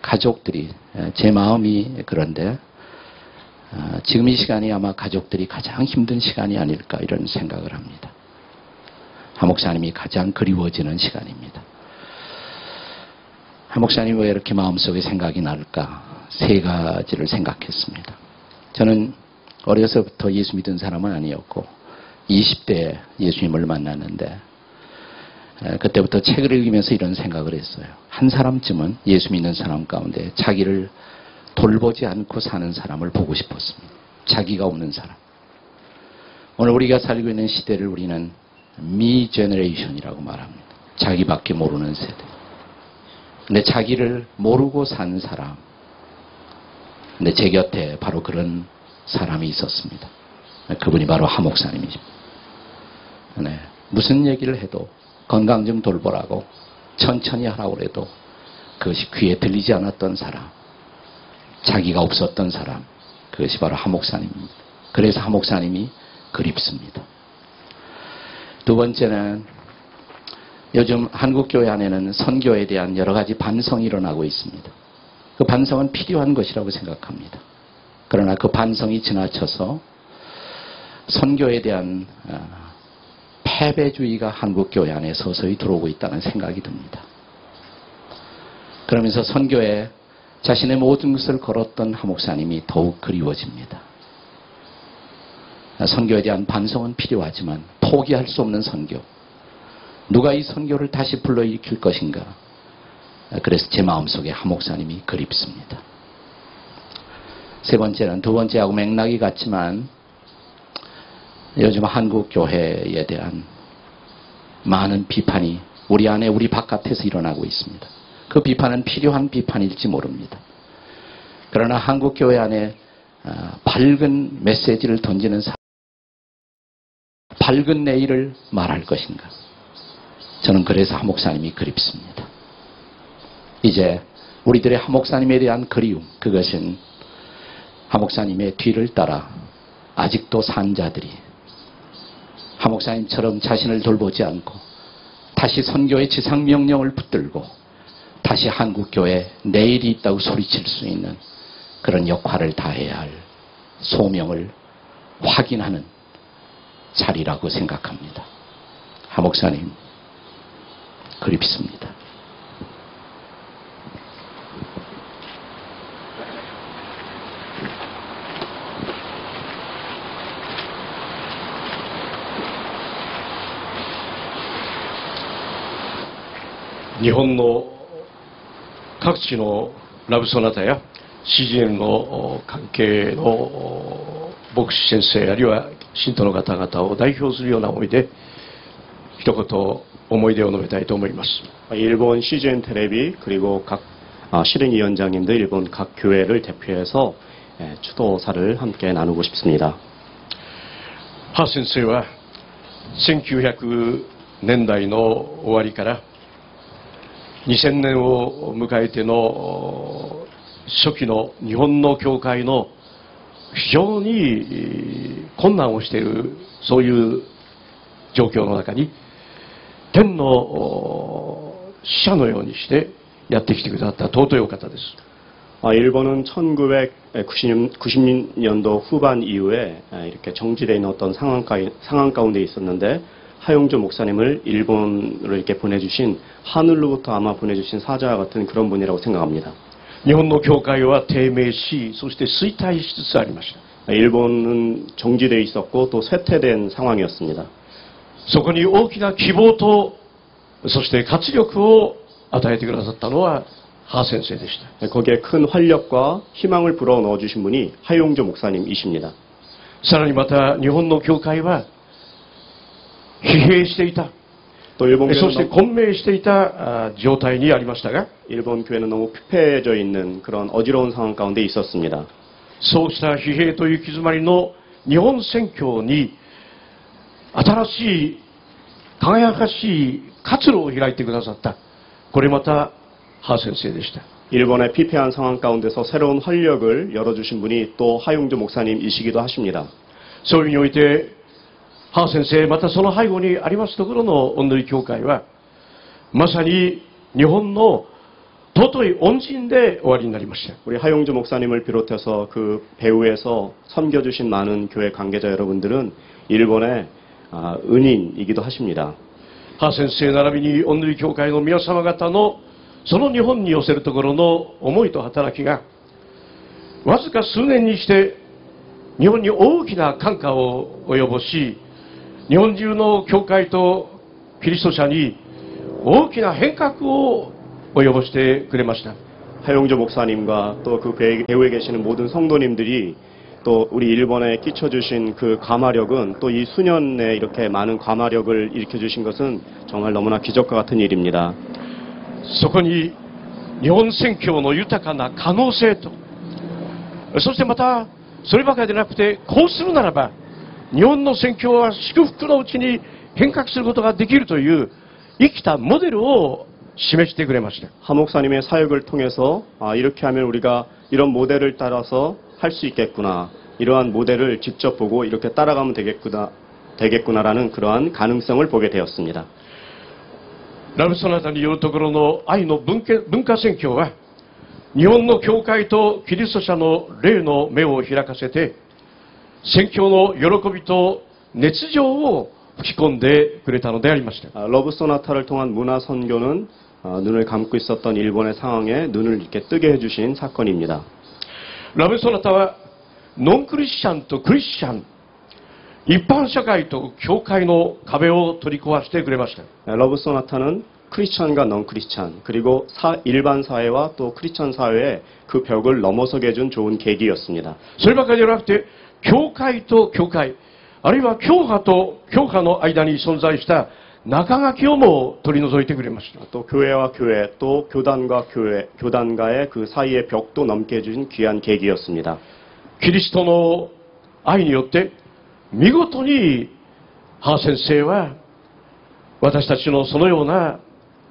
가족들이, 제 마음이 그런데 지금 이 시간이 아마 가족들이 가장 힘든 시간이 아닐까 이런 생각을 합니다. 하 목사님이 가장 그리워지는 시간입니다. 하 목사님 왜 이렇게 마음속에 생각이 날까? 세 가지를 생각했습니다. 저는 어려서부터 예수 믿은 사람은 아니었고 20대에 예수님을 만났는데 그때부터 책을 읽으면서 이런 생각을 했어요. 한 사람쯤은 예수 믿는 사람 가운데 자기를 돌보지 않고 사는 사람을 보고 싶었습니다. 자기가 없는 사람. 오늘 우리가 살고 있는 시대를 우리는 미 제너레이션이라고 말합니다. 자기밖에 모르는 세대. 근데 자기를 모르고 사는 사람. 근데 제 곁에 바로 그런 사람이 있었습니다. 그분이 바로 하 목사님이십니다. 네. 무슨 얘기를 해도 건강 좀 돌보라고 천천히 하라고 해도 그것이 귀에 들리지 않았던 사람. 자기가 없었던 사람, 그것이 바로 하 목사님입니다. 그래서 하 목사님이 그립습니다. 두 번째는 요즘 한국교회 안에는 선교에 대한 여러 가지 반성이 일어나고 있습니다. 그 반성은 필요한 것이라고 생각합니다. 그러나 그 반성이 지나쳐서 선교에 대한 패배주의가 한국교회 안에 서서히 들어오고 있다는 생각이 듭니다. 그러면서 선교에 자신의 모든 것을 걸었던 하 목사님이 더욱 그리워집니다. 선교에 대한 반성은 필요하지만 포기할 수 없는 선교. 누가 이 선교를 다시 불러일으킬 것인가. 그래서 제 마음속에 하 목사님이 그립습니다. 세 번째는 두 번째하고 맥락이 같지만 요즘 한국 교회에 대한 많은 비판이 우리 안에 우리 바깥에서 일어나고 있습니다. 그 비판은 필요한 비판일지 모릅니다. 그러나 한국 교회 안에 밝은 메시지를 던지는 사람, 밝은 내일을 말할 것인가. 저는 그래서 하 목사님이 그립습니다. 이제 우리들의 하 목사님에 대한 그리움, 그것은 하 목사님의 뒤를 따라 아직도 산 자들이 하 목사님처럼 자신을 돌보지 않고 다시 선교의 지상명령을 붙들고 다시 한국교회에 내일이 있다고 소리칠 수 있는 그런 역할을 다해야 할 소명을 확인하는 자리라고 생각합니다. 하 목사님 그립습니다.日本の各地のラブソナタや詩人の関係の牧師先生あるいは信徒の方々を代表するような思いで一言思い出を述べたいと思います。 일본 CGN 텔레비 그리고 각 실행 위원장님들 일본 각 교회를 대표해서 추도사를 함께 나누고 싶습니다. ハ先生は1900年代の終わりから2000年を迎えての初期の日本の教会の非常に困難をしているそういう状況の中に天の使者のようにしてやってきてくださった尊いお方です。 일본은 1990년도 후반 이후에 이렇게 정지되어 있는 어떤 상황 가운데 있었는데 하용조 목사님을 일본으로 이렇게 보내주신 하늘로부터 아마 보내주신 사자와 같은 그런 분이라고 생각합니다. 日本の教会は低迷し、そして衰退しつつありました。 일본은 정지되어 있었고 또 쇠퇴된 상황이었습니다. そこに大きな希望と、そして活力を与えてくださったのはハ先生でした。 거기에 큰 활력과 희망을 불어넣어 주신 분이 하용조 목사님이십니다. さらにまた日本の教会は疲弊していた。 또 일본 そして 교회는, 混迷していた状態にありましたが、 일본 교회는 너무 피폐해져 있는 그런 어지러운 상황 가운데 있었습니다. そうした疲弊という行き詰まりの日本宣教に新しい輝かしい活路を開いてくださった。これまたハ先生でした。 일본의 피폐한 상황 가운데서 새로운 활력을 열어주신 분이 또 하용조 목사님이시기도 하십니다. そういう意味においてハ先生またその背後にありますところの御祈り教会はまさに日本の尊い恩人で終わりになりました。 우리 하용조 목사님을 비롯해서 그 배후에서 섬겨주신 많은 교회 관계자 여러분들은 일본의 은인이기도 하십니다. ハ先生並びに御祈り教会の皆様方のその日本に寄せるところの思いと働きがわずか数年にして日本に大きな感化を及ぼし日本中の教会とキリスト者に大きな変革を及ぼしてくれました。 하용조 목사님과 또 그 배후에 계시는 모든 성도님들이 또 우리 일본에 끼쳐주신 그 감화력은 또 이 수년에 이렇게 많은 감화력을 일으켜주신 것은 정말 너무나 기적과 같은 일입니다. そこに日本宣教の豊かな可能性とそしてまたそればかりでなくてこうするならば日本の宣教は祝福のうちに変革することができるという生きたモデルを示してくれました。 하 목사님의 사역을 통해서 이렇게 하면 우리가 이런 모델을 따라서 할 수 있겠구나 이러한 모델을 직접 보고 이렇게 따라가면 되겠구나라는 그러한 가능성을 보게 되었습니다. ラブソナタによるところの愛の文化宣教は日本の教会とキリスト者の霊の目を開かせて宣教の喜びと熱情を吹き込んでくれたのでありました。 러브 소나타를 통한 문화 선교는 눈을 감고 있었던 일본의 상황에 눈을 이렇게 뜨게 해주신 사건입니다. ラブソナタはノンクリスチャンとクリスチャン、一般社会と教会の壁を取り壊してくれました。 러브 소나타는 크리스찬과 넌 크리스찬 그리고 일반 사회와 또 크리스찬 사회의 그 벽을 넘어서게 해준 좋은 계기였습니다. そればかりじゃなくて、教会と教会、あるいは教派と教派の間に存在した中書きをも取り除いてくれました。 또 교회와 교회 또 교단과 교회, 교단과의 그 사이의 벽도 넘게 해준 귀한 계기였습니다. キリストの愛によって見事にハー先生は私たちのそのような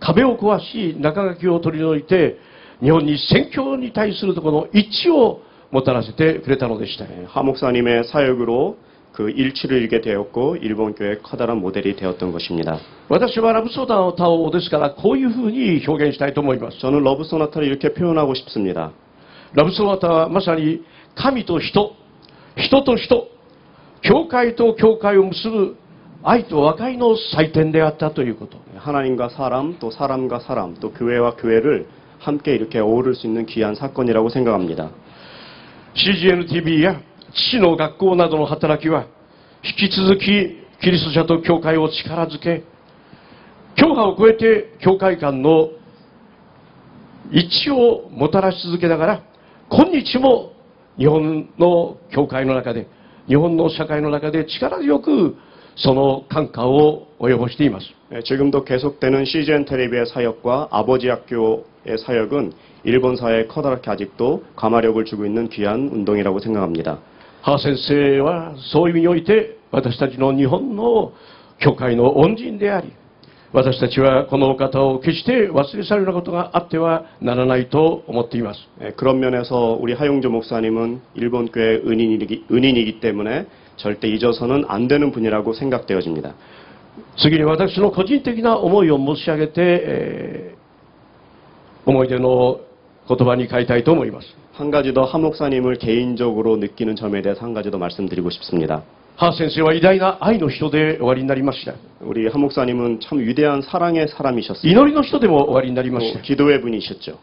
壁を壊し中書きを取り除いて日本に宣教に対するところの一致をもたらせてくれたのでした。 하 목사님의 사역으로 그 일치를 이루게 되었고 일본 교회의 커다란 모델이 되었던 것입니다. 私はラブソーダの歌をですからこういうふうに表現したいと思います。 저는 러브 소나타를 이렇게 표현하고 싶습니다. ラブソナタはまさに神と人、人と人、教会と教会を結ぶ愛と和解の祭典であったということ。 하나님과 사람 또 사람과 사람 또 교회와 교회를 함께 이렇게 어우를 수 있는 귀한 사건이라고 생각합니다. CGN-TV や父の学校などの働きは引き続きキリスト者と教会を力づけ、教派を超えて教会間の一致をもたらし続けながら、今日も日本の教会の中で、日本の社会の中で力強くその感化を及ぼしています。 지금도 계속되는 CGN 텔레비의 사역과 아버지 학교의 사역은 일본 사회에 커다랗게 아직도 가마력을 주고 있는 귀한 운동이라고 생각합니다. ハー先生はそういう意味において私たちの日本の教会の恩人であり、私たちはこのお方を決して忘れ去るようなことがあってはならないと思っています。 그런 면에서 우리 하용조 목사님은 일본 교회의 은인이기 때문에 절대 잊어서는 안 되는 분이라고 생각되어집니다. 次に私の個人的な思いを申し上げて、思い出の言葉に変えたいと思います。 한 가지 더 하 목사님을 개인적으로 느끼는 점에 대해서 한 가지 더 말씀드리고 싶습니다. ハー先生は偉大な愛の人で終わりになりました。 우리 하 목사님은 참 위대한 사랑의 사람이셨습니다. 祈りの人でも終わりになりまし 또 た。 기도의 분이셨죠.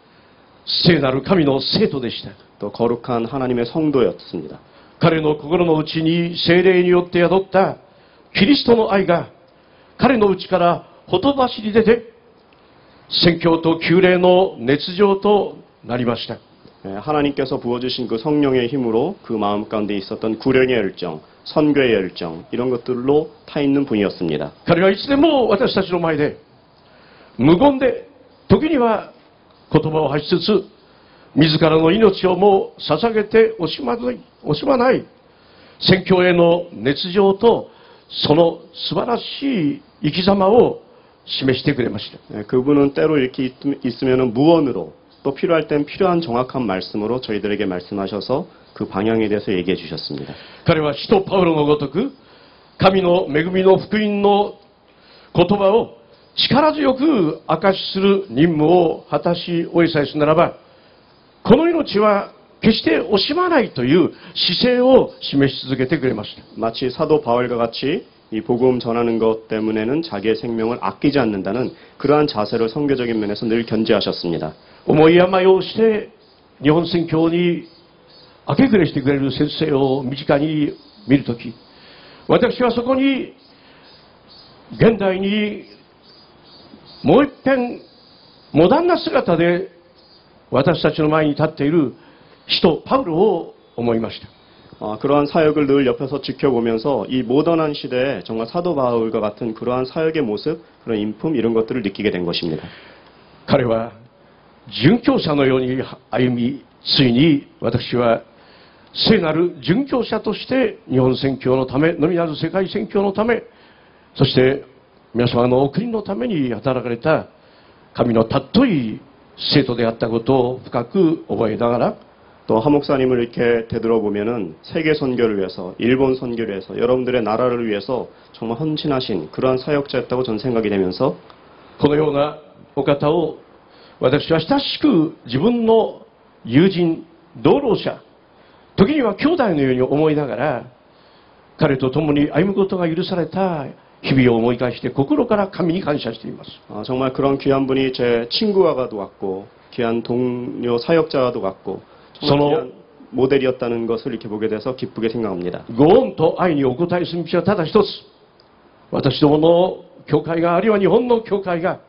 聖なる神の生徒でした。 또 거룩한 하나님의 성도였습니다. 彼の心の内に聖霊によって宿ったキリストの愛が彼の内からほとばしり出て宣教と救霊の熱情となりました。 하나님께서 부어주신 그 성령의 힘으로 그 마음 가운데 있었던 구령의 열정, 선교의 열정 이런 것들로 타 있는 분이었습니다. 彼はいつでも私たちの前で無言で時には言葉を発しつつ自らの命をも捧げて惜しまない宣教への熱情とその素晴らしい生き様を示してくれました。 그분은 때로 이렇게 있으면 무언으로 또 필요할 땐 필요한 정확한 말씀으로 저희들에게 말씀하셔서 그 방향에 대해서 얘기해 주셨습니다. 彼は使徒パウロのごとく神の恵みの福音の言葉を力強く明かしする任務を果たし終えさえするならば、この命は決して惜しまないという姿勢を示し続けてくれました。 마치 사도 바울과 같이 이 복음 전하는 것 때문에는 자기의 생명을 아끼지 않는다는 그러한 자세를 선교적인 면에서 늘 견지하셨습니다. 思い病をして日本宣教に明け暮れしてくれる先生を身近に見るとき、私はそこに現代にもう一遍モダンな姿で私たちの前に立っている使徒パウロを思いました。 그러한 사역을 늘 옆에서 지켜보면서 이 모던한 시대에 정말 사도 바울과 같은 그러한 사역의 모습, 그런 인품 이런 것들을 느끼게 된 것입니다. 彼は殉教者のように歩み、ついに私は聖なる殉教者として日本宣教のため、のみならず世界宣教のため、そして皆様のお国のために働かれた神の尊い生徒であったことを深く覚えながら、 또 하 목사님을 이렇게 되돌아보면은 세계 선교를 위해서, 일본 선교를 위해서, 여러분들의 나라를 위해서 정말 헌신하신 그러한 사역자였다고 전 생각이 되면서 このようなお方を私は親しく自分の友人、同労者、時には兄弟のように思いながら彼と共に歩むことが許された日々を思い返して心から神に感謝しています。 정말 그런 귀한 분이 제 친구와도 같고 귀한 동료 사역자와도 같고 정말 귀한 모델이었다는 것을 이렇게 보게 돼서 기쁘게 생각합니다. ご恩と愛にお答えする道はただ一つ。私どもの教会が、あるいは日本の教会が、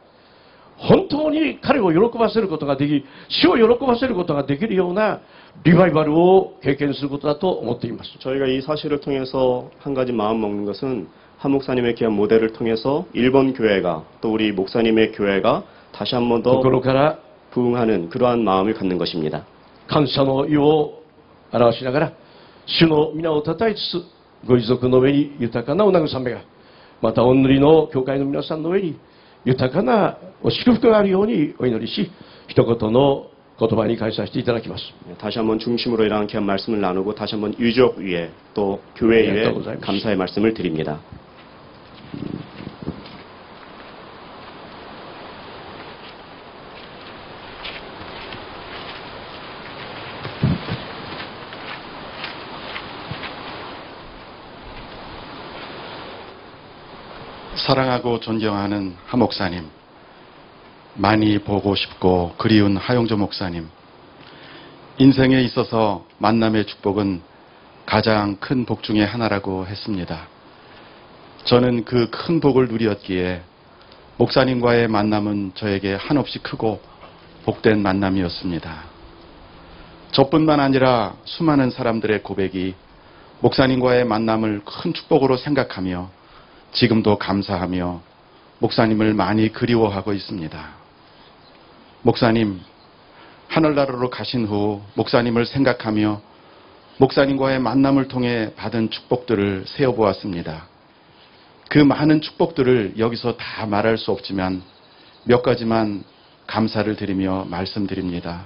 本当に彼を喜ばせることができ、主を喜ばせることができるようなリバイバルを経験することだと思っています。 저희가 이 사실을 통해서 한 가지 마음 먹는 것은 한 목사님의 귀한 모델을 통해서 일본 교회가 또 우리 목사님의 교회가 다시 한 번 더 心から 부흥하는 그러한 마음을 갖는 것입니다. 感謝の意を表しながら、主の皆をたたえつつ、ご遺族の上に豊かなお慰めが、またお祈りの教会の皆さんの上に豊かなお祝福があるようにお祈りし、一言の言葉に返させていただきます。 다시 한번 중심으로 이러한 귀한 말씀을 나누고 다시 한번 유족 위에 또 교회 위에 감사의 말씀을 드립니다. 사랑하고 존경하는 하 목사님, 많이 보고 싶고 그리운 하용조 목사님, 인생에 있어서 만남의 축복은 가장 큰 복 중에 하나라고 했습니다. 저는 그 큰 복을 누렸기에 목사님과의 만남은 저에게 한없이 크고 복된 만남이었습니다. 저뿐만 아니라 수많은 사람들의 고백이 목사님과의 만남을 큰 축복으로 생각하며 지금도 감사하며 목사님을 많이 그리워하고 있습니다. 목사님, 하늘나라로 가신 후 목사님을 생각하며 목사님과의 만남을 통해 받은 축복들을 세어보았습니다. 그 많은 축복들을 여기서 다 말할 수 없지만 몇 가지만 감사를 드리며 말씀드립니다.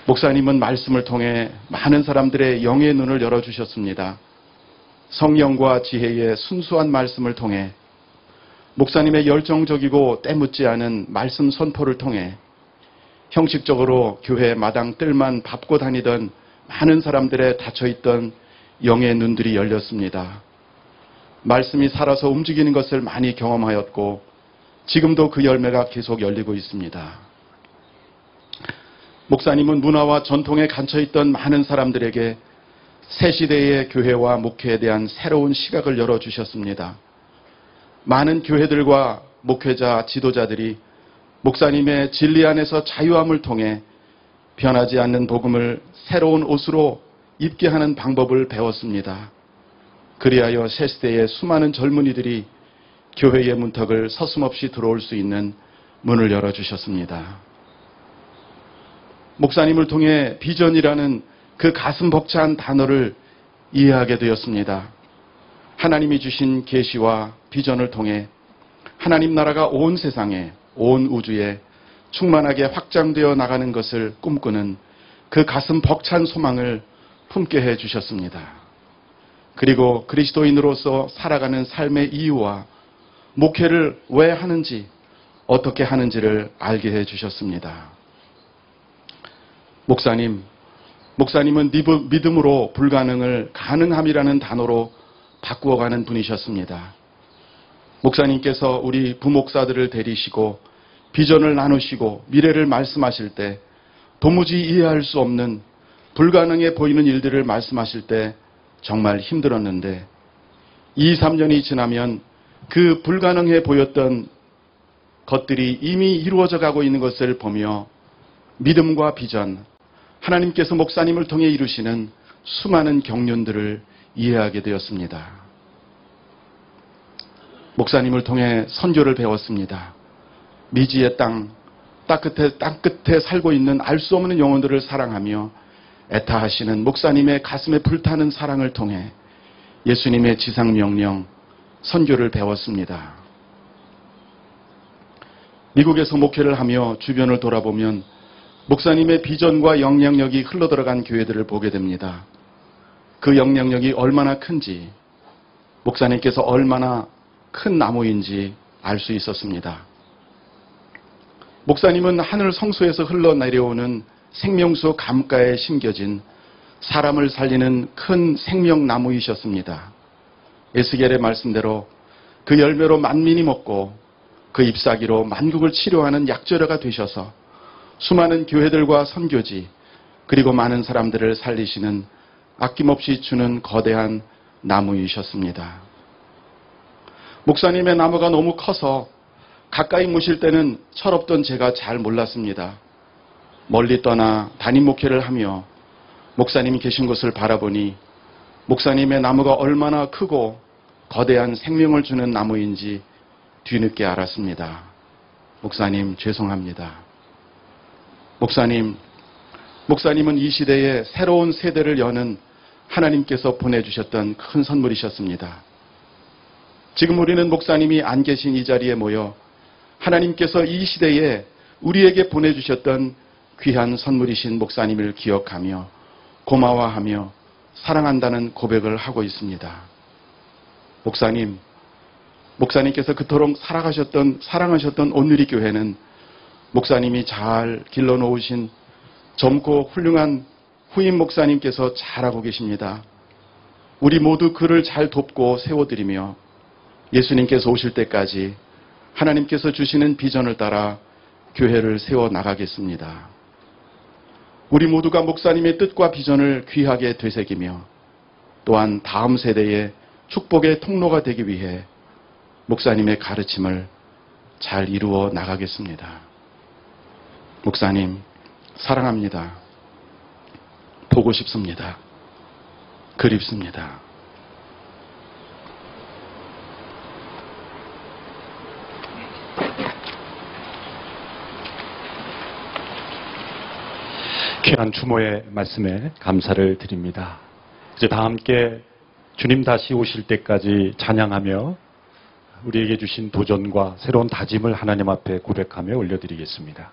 목사님은 말씀을 통해 많은 사람들의 영의 눈을 열어주셨습니다. 성령과 지혜의 순수한 말씀을 통해 목사님의 열정적이고 때묻지 않은 말씀 선포를 통해 형식적으로 교회 마당 뜰만 밟고 다니던 많은 사람들의 닫혀있던 영의 눈들이 열렸습니다. 말씀이 살아서 움직이는 것을 많이 경험하였고 지금도 그 열매가 계속 열리고 있습니다. 목사님은 문화와 전통에 갇혀있던 많은 사람들에게 새 시대의 교회와 목회에 대한 새로운 시각을 열어주셨습니다. 많은 교회들과 목회자, 지도자들이 목사님의 진리 안에서 자유함을 통해 변하지 않는 복음을 새로운 옷으로 입게 하는 방법을 배웠습니다. 그리하여 새 시대의 수많은 젊은이들이 교회의 문턱을 서슴없이 들어올 수 있는 문을 열어주셨습니다. 목사님을 통해 비전이라는 그 가슴 벅찬 단어를 이해하게 되었습니다. 하나님이 주신 계시와 비전을 통해 하나님 나라가 온 세상에, 온 우주에 충만하게 확장되어 나가는 것을 꿈꾸는 그 가슴 벅찬 소망을 품게 해 주셨습니다. 그리고 그리스도인으로서 살아가는 삶의 이유와 목회를 왜 하는지, 어떻게 하는지를 알게 해 주셨습니다. 목사님은 믿음으로 불가능을 가능함이라는 단어로 바꾸어가는 분이셨습니다. 목사님께서 우리 부목사들을 데리시고 비전을 나누시고 미래를 말씀하실 때 도무지 이해할 수 없는 불가능해 보이는 일들을 말씀하실 때 정말 힘들었는데 2, 3년이 지나면 그 불가능해 보였던 것들이 이미 이루어져 가고 있는 것을 보며 믿음과 비전, 하나님께서 목사님을 통해 이루시는 수많은 경륜들을 이해하게 되었습니다. 목사님을 통해 선교를 배웠습니다. 미지의 땅 끝에 살고 있는 알 수 없는 영혼들을 사랑하며 애타하시는 목사님의 가슴에 불타는 사랑을 통해 예수님의 지상명령, 선교를 배웠습니다. 미국에서 목회를 하며 주변을 돌아보면 목사님의 비전과 영향력이 흘러들어간 교회들을 보게 됩니다. 그 영향력이 얼마나 큰지, 목사님께서 얼마나 큰 나무인지 알 수 있었습니다. 목사님은 하늘 성소에서 흘러내려오는 생명수 감가에 심겨진 사람을 살리는 큰 생명나무이셨습니다. 에스겔의 말씀대로 그 열매로 만민이 먹고 그 잎사귀로 만국을 치료하는 약재료가 되셔서 수많은 교회들과 선교지 그리고 많은 사람들을 살리시는 아낌없이 주는 거대한 나무이셨습니다. 목사님의 나무가 너무 커서 가까이 모실 때는 철없던 제가 잘 몰랐습니다. 멀리 떠나 담임 목회를 하며 목사님이 계신 곳을 바라보니 목사님의 나무가 얼마나 크고 거대한 생명을 주는 나무인지 뒤늦게 알았습니다. 목사님 죄송합니다. 목사님은 이 시대에 새로운 세대를 여는 하나님께서 보내주셨던 큰 선물이셨습니다. 지금 우리는 목사님이 안 계신 이 자리에 모여 하나님께서 이 시대에 우리에게 보내주셨던 귀한 선물이신 목사님을 기억하며 고마워하며 사랑한다는 고백을 하고 있습니다. 목사님께서 그토록 사랑하셨던 온누리 교회는 목사님이 잘 길러놓으신 젊고 훌륭한 후임 목사님께서 잘하고 계십니다. 우리 모두 그를 잘 돕고 세워드리며 예수님께서 오실 때까지 하나님께서 주시는 비전을 따라 교회를 세워나가겠습니다. 우리 모두가 목사님의 뜻과 비전을 귀하게 되새기며 또한 다음 세대의 축복의 통로가 되기 위해 목사님의 가르침을 잘 이루어 나가겠습니다. 목사님, 사랑합니다. 보고 싶습니다. 그립습니다. 귀한 주모의 말씀에 감사를 드립니다. 이제 다 함께 주님 다시 오실 때까지 찬양하며 우리에게 주신 도전과 새로운 다짐을 하나님 앞에 고백하며 올려드리겠습니다.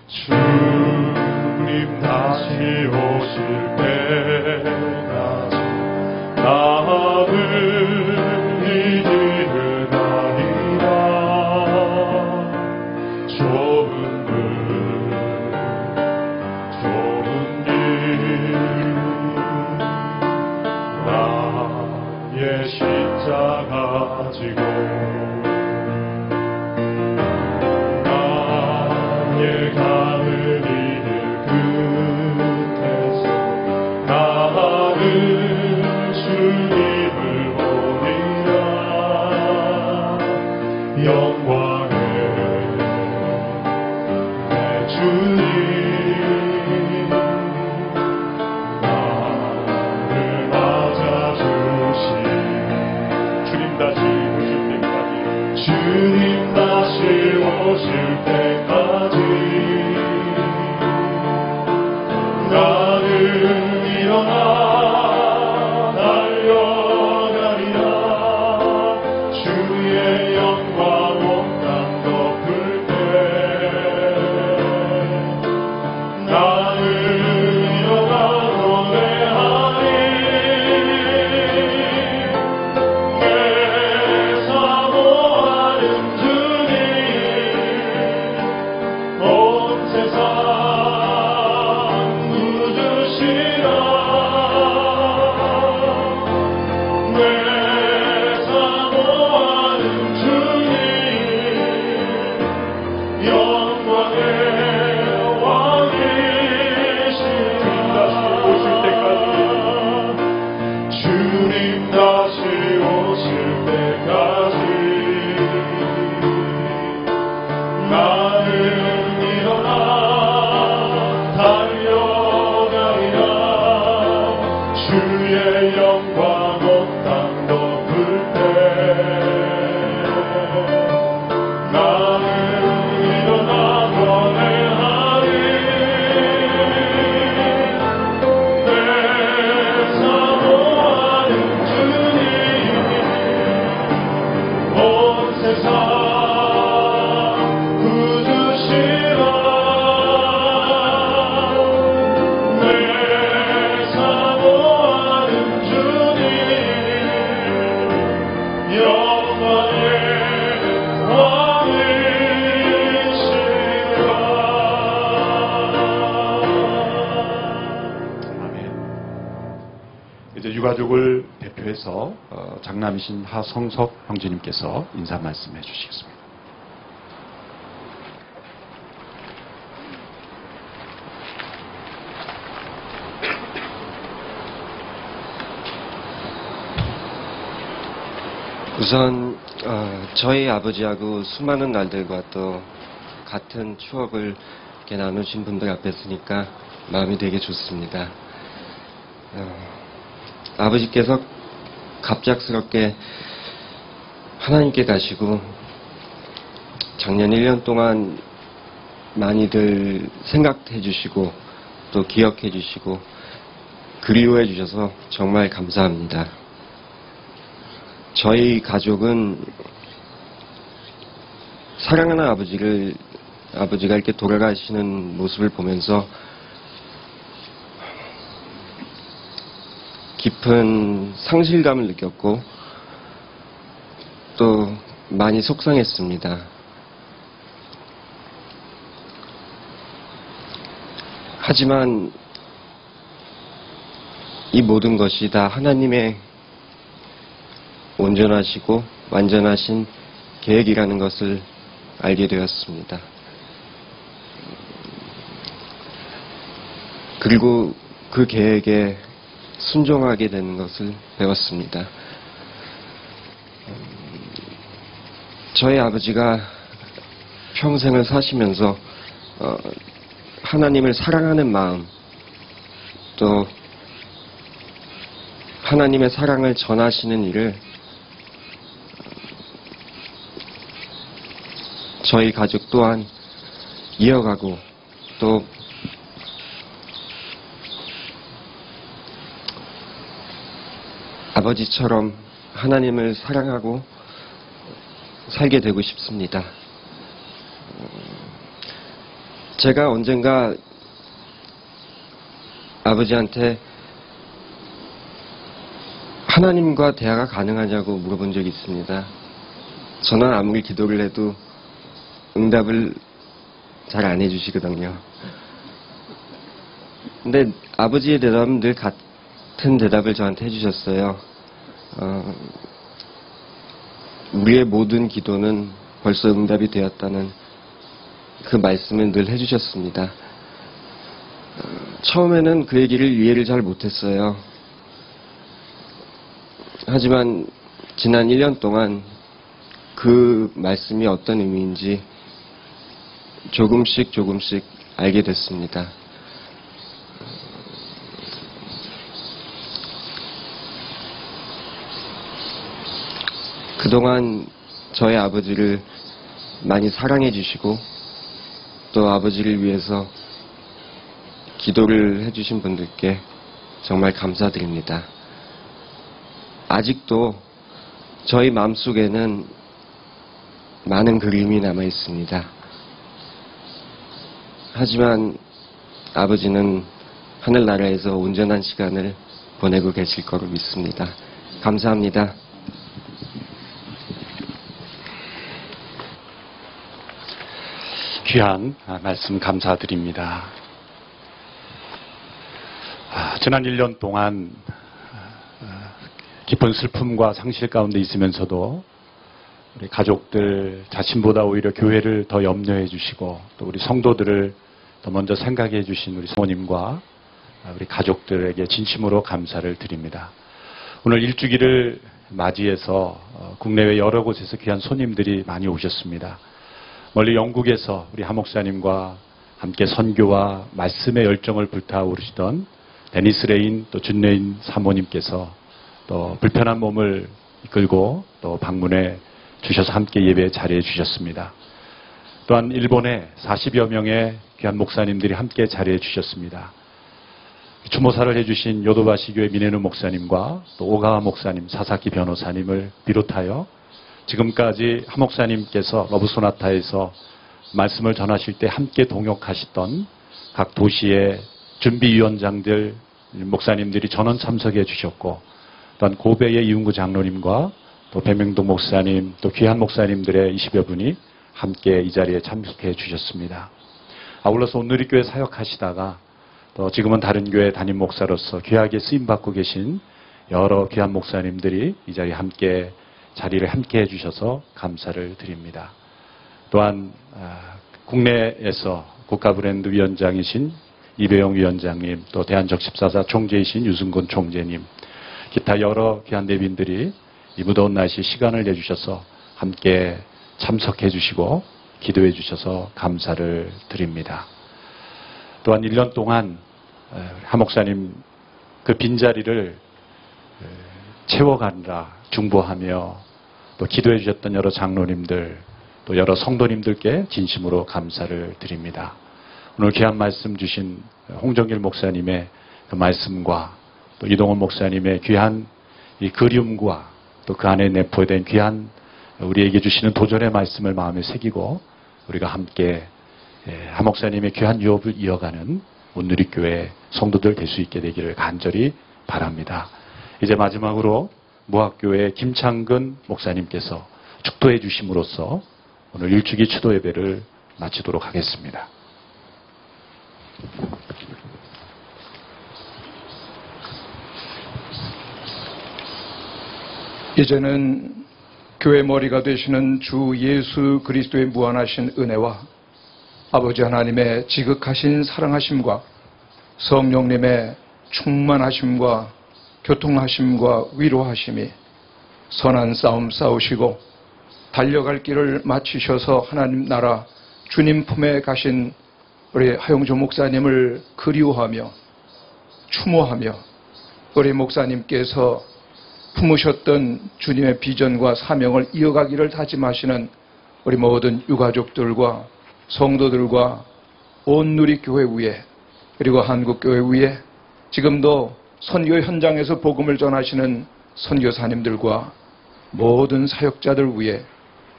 주님 다시 오실 때까지 나는 이기는 아니라 좋은 일 나의 십자가 지고 나의 가는 일 끝에서 나는 주님을 보리라. 영광의 내 주님 나를 맞아주시. 주님 다시 오실 이제 유가족을 대표해서 장남이신 하성석 형제님께서 인사 말씀해 주시겠습니다. 우선 저희 아버지하고 수많은 날들과 또 같은 추억을 이렇게 나누신 분들 앞에 서니까 마음이 되게 좋습니다. 아버지께서 갑작스럽게 하나님께 가시고 작년 1년 동안 많이들 생각해 주시고 또 기억해 주시고 그리워해 주셔서 정말 감사합니다. 저희 가족은 사랑하는 아버지가 이렇게 돌아가시는 모습을 보면서 깊은 상실감을 느꼈고 또 많이 속상했습니다. 하지만 이 모든 것이 다 하나님의 온전하시고 완전하신 계획이라는 것을 알게 되었습니다. 그리고 그 계획에 순종하게 되는 것을 배웠습니다. 저희 아버지가 평생을 사시면서 하나님을 사랑하는 마음, 또 하나님의 사랑을 전하시는 일을 저희 가족 또한 이어가고 또 아버지처럼 하나님을 사랑하고 살게 되고 싶습니다. 제가 언젠가 아버지한테 하나님과 대화가 가능하냐고 물어본 적이 있습니다. 저는 아무리 기도를 해도 응답을 잘 안 해주시거든요. 근데 아버지의 대답은 늘 같은 대답을 저한테 해주셨어요. 우리의 모든 기도는 벌써 응답이 되었다는 그 말씀을 늘 해주셨습니다. 처음에는 그 얘기를 이해를 잘 못했어요. 하지만 지난 1년 동안 그 말씀이 어떤 의미인지 조금씩 알게 됐습니다. 그동안 저희 아버지를 많이 사랑해 주시고 또 아버지를 위해서 기도를 해주신 분들께 정말 감사드립니다. 아직도 저희 마음속에는 많은 그림이 남아 있습니다. 하지만 아버지는 하늘나라에서 온전한 시간을 보내고 계실 거로 믿습니다. 감사합니다. 귀한 말씀 감사드립니다. 지난 1년 동안 깊은 슬픔과 상실 가운데 있으면서도 우리 가족들 자신보다 오히려 교회를 더 염려해 주시고 또 우리 성도들을 더 먼저 생각해 주신 우리 사모님과 우리 가족들에게 진심으로 감사를 드립니다. 오늘 일주기를 맞이해서 국내외 여러 곳에서 귀한 손님들이 많이 오셨습니다. 멀리 영국에서 우리 하 목사님과 함께 선교와 말씀의 열정을 불타오르시던 데니스 레인 또 준 레인 사모님께서 또 불편한 몸을 이끌고 또 방문해 주셔서 함께 예배 자리해 주셨습니다. 또한 일본에 40여 명의 귀한 목사님들이 함께 자리해 주셨습니다. 추모사를 해주신 요도바시 교회 미네누 목사님과 또 오가와 목사님, 사사키 변호사님을 비롯하여 지금까지 하 목사님께서 러브소나타에서 말씀을 전하실 때 함께 동역하시던 각 도시의 준비위원장들, 목사님들이 전원 참석해 주셨고 또한 고베의 이윤구 장로님과 또 배명동 목사님, 또 귀한 목사님들의 20여 분이 함께 이 자리에 참석해 주셨습니다. 아울러서 온누리교회 사역하시다가 또 지금은 다른 교회 담임 목사로서 귀하게 쓰임받고 계신 여러 귀한 목사님들이 이 자리에 자리를 함께 해주셔서 감사를 드립니다. 또한 국내에서 국가브랜드 위원장이신 이배용 위원장님, 또 대한적십사사 총재이신 유승곤 총재님, 기타 여러 귀한 대빈들이 이 무더운 날씨 시간을 내주셔서 함께 참석해 주시고 기도해 주셔서 감사를 드립니다. 또한 1년 동안 하 목사님 그 빈자리를 채워가느라 중보하며 또 기도해 주셨던 여러 장로님들, 또 여러 성도님들께 진심으로 감사를 드립니다. 오늘 귀한 말씀 주신 홍정길 목사님의 그 말씀과 또 이동원 목사님의 귀한 이 그리움과 또 그 안에 내포된 귀한 우리에게 주시는 도전의 말씀을 마음에 새기고 우리가 함께 하 목사님의 귀한 유업을 이어가는 온누리교회 성도들 될 수 있게 되기를 간절히 바랍니다. 이제 마지막으로 무학교회 김창근 목사님께서 축도해 주심으로써 오늘 일주기 추도 예배를 마치도록 하겠습니다. 이제는 교회 머리가 되시는 주 예수 그리스도의 무한하신 은혜와 아버지 하나님의 지극하신 사랑하심과 성령님의 충만하심과 교통하심과 위로하심이 선한 싸움 싸우시고 달려갈 길을 마치셔서 하나님 나라 주님 품에 가신 우리 하용조 목사님을 그리워하며 추모하며 우리 목사님께서 품으셨던 주님의 비전과 사명을 이어가기를 다짐하시는 우리 모든 유가족들과 성도들과 온 누리교회 위에 그리고 한국교회 위에 지금도 선교 현장에서 복음을 전하시는 선교사님들과 모든 사역자들 위에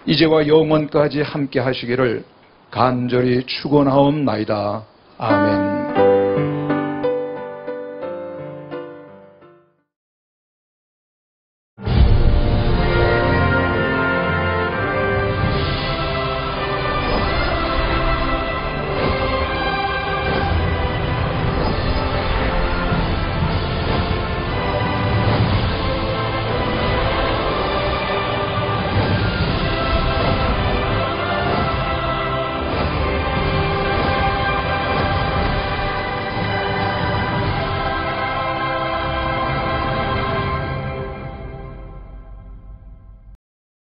이제와 영원까지 함께 하시기를 간절히 축원하옵나이다. 아멘.